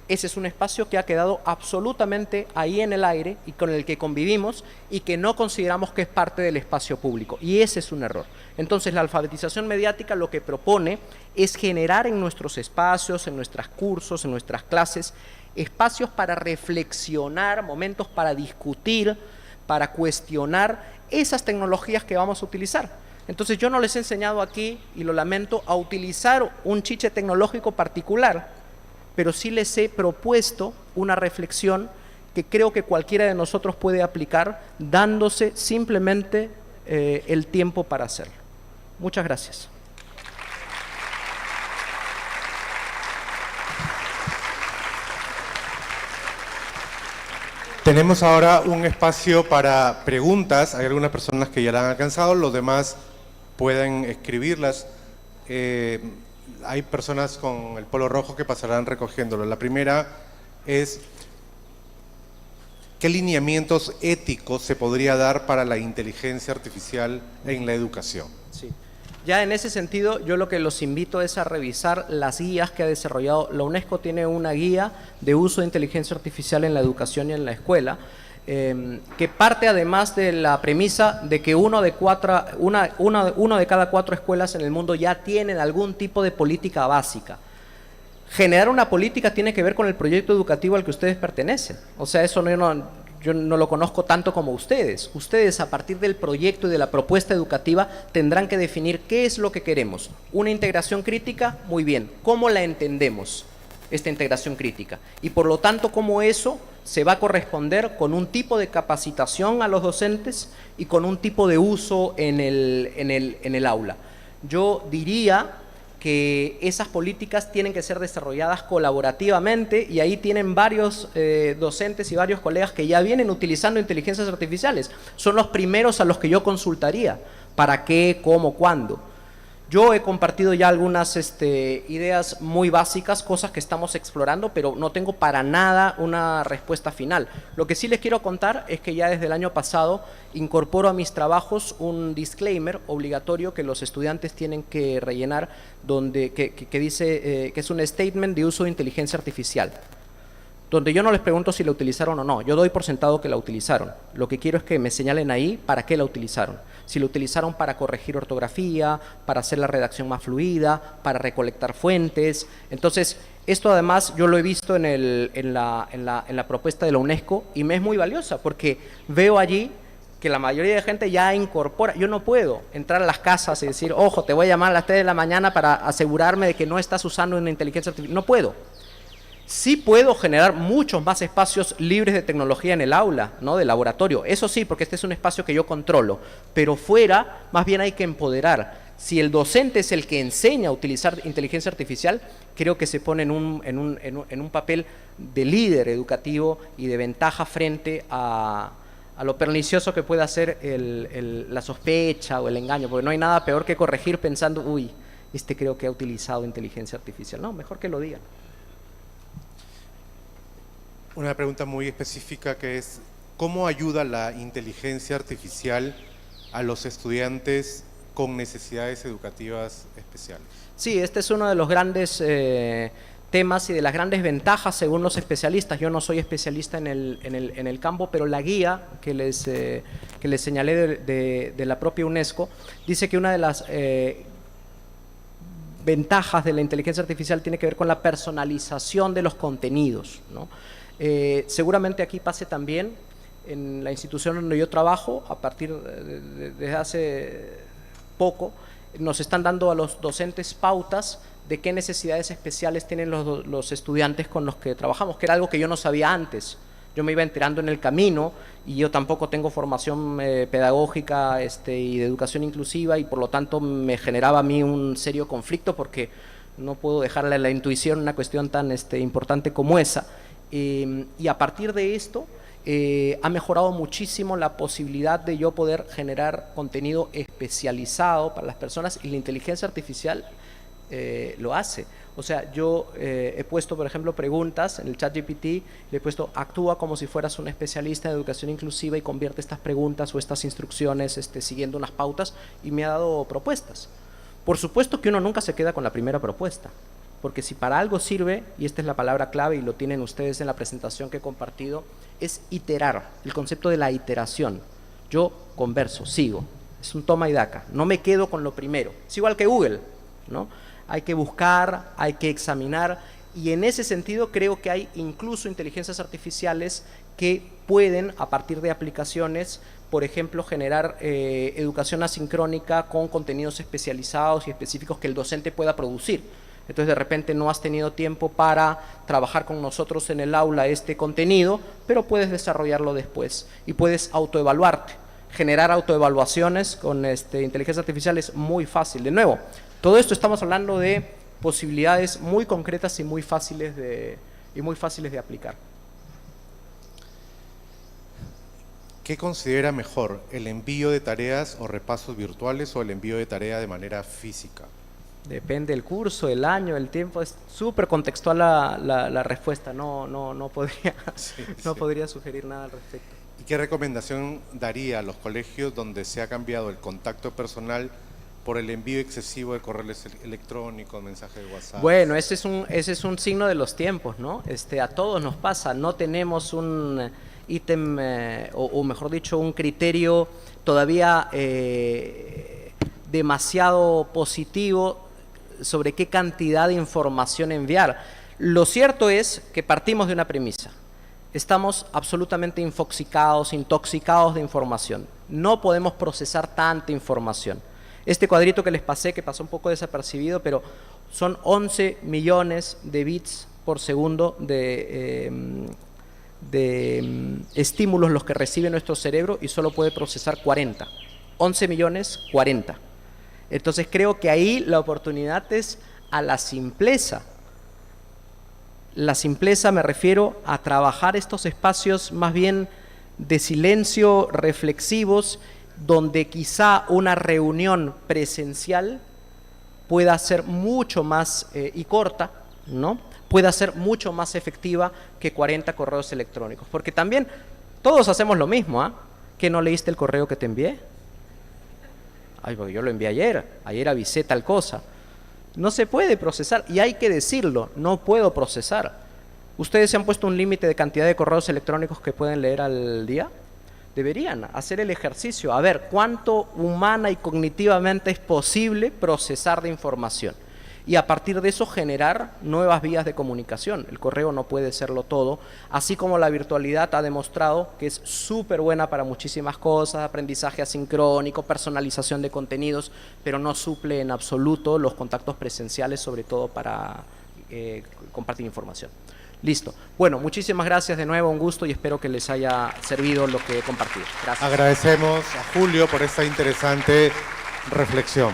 Ese es un espacio que ha quedado absolutamente ahí en el aire y con el que convivimos y que no consideramos que es parte del espacio público. Y ese es un error. Entonces, la alfabetización mediática lo que propone es generar en nuestros espacios, en nuestros cursos, en nuestras clases, espacios para reflexionar, momentos para discutir, para cuestionar esas tecnologías que vamos a utilizar. Entonces, yo no les he enseñado aquí, y lo lamento, a utilizar un chiche tecnológico particular, pero sí les he propuesto una reflexión que creo que cualquiera de nosotros puede aplicar dándose simplemente el tiempo para hacerlo. Muchas gracias. Tenemos ahora un espacio para preguntas. Hay algunas personas que ya la han alcanzado, los demás pueden escribirlas. Hay personas con el polo rojo que pasarán recogiéndolo. La primera es, ¿qué lineamientos éticos se podría dar para la inteligencia artificial en la educación? Sí. Ya en ese sentido, yo lo que los invito es a revisar las guías que ha desarrollado. La UNESCO tiene una guía de uso de inteligencia artificial en la educación y en la escuela, que parte además de la premisa de que uno de cada 4 escuelas en el mundo ya tienen algún tipo de política básica. Generar una política tiene que ver con el proyecto educativo al que ustedes pertenecen. O sea, eso yo no lo conozco tanto como ustedes. Ustedes, a partir del proyecto y de la propuesta educativa, tendrán que definir qué es lo que queremos. Una integración crítica, muy bien. ¿Cómo la entendemos? esta integración crítica. Y por lo tanto, como eso se va a corresponder con un tipo de capacitación a los docentes y con un tipo de uso en el aula. Yo diría que esas políticas tienen que ser desarrolladas colaborativamente y ahí tienen varios docentes y varios colegas que ya vienen utilizando inteligencias artificiales. Son los primeros a los que yo consultaría. ¿Para qué? ¿Cómo? ¿Cuándo? Yo he compartido ya algunas ideas muy básicas, cosas que estamos explorando, pero no tengo para nada una respuesta final. Lo que sí les quiero contar es que ya desde el año pasado incorporo a mis trabajos un disclaimer obligatorio que los estudiantes tienen que rellenar, que dice que es un statement de uso de inteligencia artificial, donde yo no les pregunto si la utilizaron o no, yo doy por sentado que la utilizaron. Lo que quiero es que me señalen ahí para qué la utilizaron. Si la utilizaron para corregir ortografía, para hacer la redacción más fluida, para recolectar fuentes. Entonces, esto además yo lo he visto en la propuesta de la UNESCO y me es muy valiosa porque veo allí que la mayoría de gente ya incorpora. Yo no puedo entrar a las casas y decir, ojo, te voy a llamar a las 3 de la mañana para asegurarme de que no estás usando una inteligencia artificial. No puedo. Sí puedo generar muchos más espacios libres de tecnología en el aula, ¿no? De laboratorio. Eso sí, porque este es un espacio que yo controlo. Pero fuera, más bien hay que empoderar. Si el docente es el que enseña a utilizar inteligencia artificial, creo que se pone en un papel de líder educativo y de ventaja frente a lo pernicioso que pueda ser la sospecha o el engaño. Porque no hay nada peor que corregir pensando, uy, creo que ha utilizado inteligencia artificial. No, mejor que lo digan. Una pregunta muy específica que es, ¿cómo ayuda la inteligencia artificial a los estudiantes con necesidades educativas especiales? Sí, este es uno de los grandes temas y de las grandes ventajas según los especialistas. Yo no soy especialista en el campo, pero la guía que les señalé de la propia UNESCO dice que una de las ventajas de la inteligencia artificial tiene que ver con la personalización de los contenidos, ¿no? Seguramente aquí pase también en la institución donde yo trabajo, desde hace poco, nos están dando a los docentes pautas de qué necesidades especiales tienen los estudiantes con los que trabajamos, que era algo que yo no sabía antes. Yo me iba enterando en el camino y yo tampoco tengo formación pedagógica y de educación inclusiva y por lo tanto me generaba a mí un serio conflicto porque no puedo dejarle a la intuición una cuestión tan importante como esa. Y a partir de esto ha mejorado muchísimo la posibilidad de yo poder generar contenido especializado para las personas y la inteligencia artificial lo hace. O sea, yo he puesto, por ejemplo, preguntas en el ChatGPT, le he puesto, actúa como si fueras un especialista en educación inclusiva y convierte estas preguntas o estas instrucciones siguiendo unas pautas y me ha dado propuestas. Por supuesto que uno nunca se queda con la primera propuesta. Porque si para algo sirve, y esta es la palabra clave y lo tienen ustedes en la presentación que he compartido, es iterar, el concepto de la iteración. Yo converso, sigo, es un toma y daca, no me quedo con lo primero. Es igual que Google, ¿no? Hay que buscar, hay que examinar, y en ese sentido creo que hay incluso inteligencias artificiales que pueden, a partir de aplicaciones, por ejemplo, generar educación asincrónica con contenidos especializados y específicos que el docente pueda producir. Entonces de repente no has tenido tiempo para trabajar con nosotros en el aula este contenido, pero puedes desarrollarlo después y puedes autoevaluarte. Generar autoevaluaciones con inteligencia artificial es muy fácil. De nuevo, todo esto estamos hablando de posibilidades muy concretas y muy fáciles de aplicar. ¿Qué considera mejor, el envío de tareas o repasos virtuales o el envío de tarea de manera física? Depende del curso, el año, el tiempo, es súper contextual la respuesta, no podría sugerir nada al respecto. ¿Y qué recomendación daría a los colegios donde se ha cambiado el contacto personal por el envío excesivo de correos electrónicos, mensajes de WhatsApp? Bueno, ese es un signo de los tiempos, ¿no? A todos nos pasa, no tenemos un ítem, o mejor dicho, un criterio todavía demasiado positivo sobre qué cantidad de información enviar. Lo cierto es que partimos de una premisa. Estamos absolutamente intoxicados de información. No podemos procesar tanta información. Este cuadrito que les pasé, que pasó un poco desapercibido, pero son 11 millones de bits por segundo de estímulos los que recibe nuestro cerebro y solo puede procesar 40. 11 millones, 40. Entonces creo que ahí la oportunidad es a la simpleza. La simpleza me refiero a trabajar estos espacios más bien de silencio, reflexivos, donde quizá una reunión presencial pueda ser mucho más y corta, ¿no? Pueda ser mucho más efectiva que 40 correos electrónicos. Porque también todos hacemos lo mismo, ¿ah? ¿Que no leíste el correo que te envié? Ay, porque yo lo envié ayer avisé tal cosa. No se puede procesar, y hay que decirlo, no puedo procesar. ¿Ustedes se han puesto un límite de cantidad de correos electrónicos que pueden leer al día? Deberían hacer el ejercicio, a ver cuánto humana y cognitivamente es posible procesar de información. Y a partir de eso generar nuevas vías de comunicación. El correo no puede serlo todo, así como la virtualidad ha demostrado que es súper buena para muchísimas cosas, aprendizaje asincrónico, personalización de contenidos, pero no suple en absoluto los contactos presenciales, sobre todo para compartir información. Listo. Bueno, muchísimas gracias de nuevo, un gusto y espero que les haya servido lo que he compartido. Gracias. Agradecemos a Julio por esta interesante reflexión.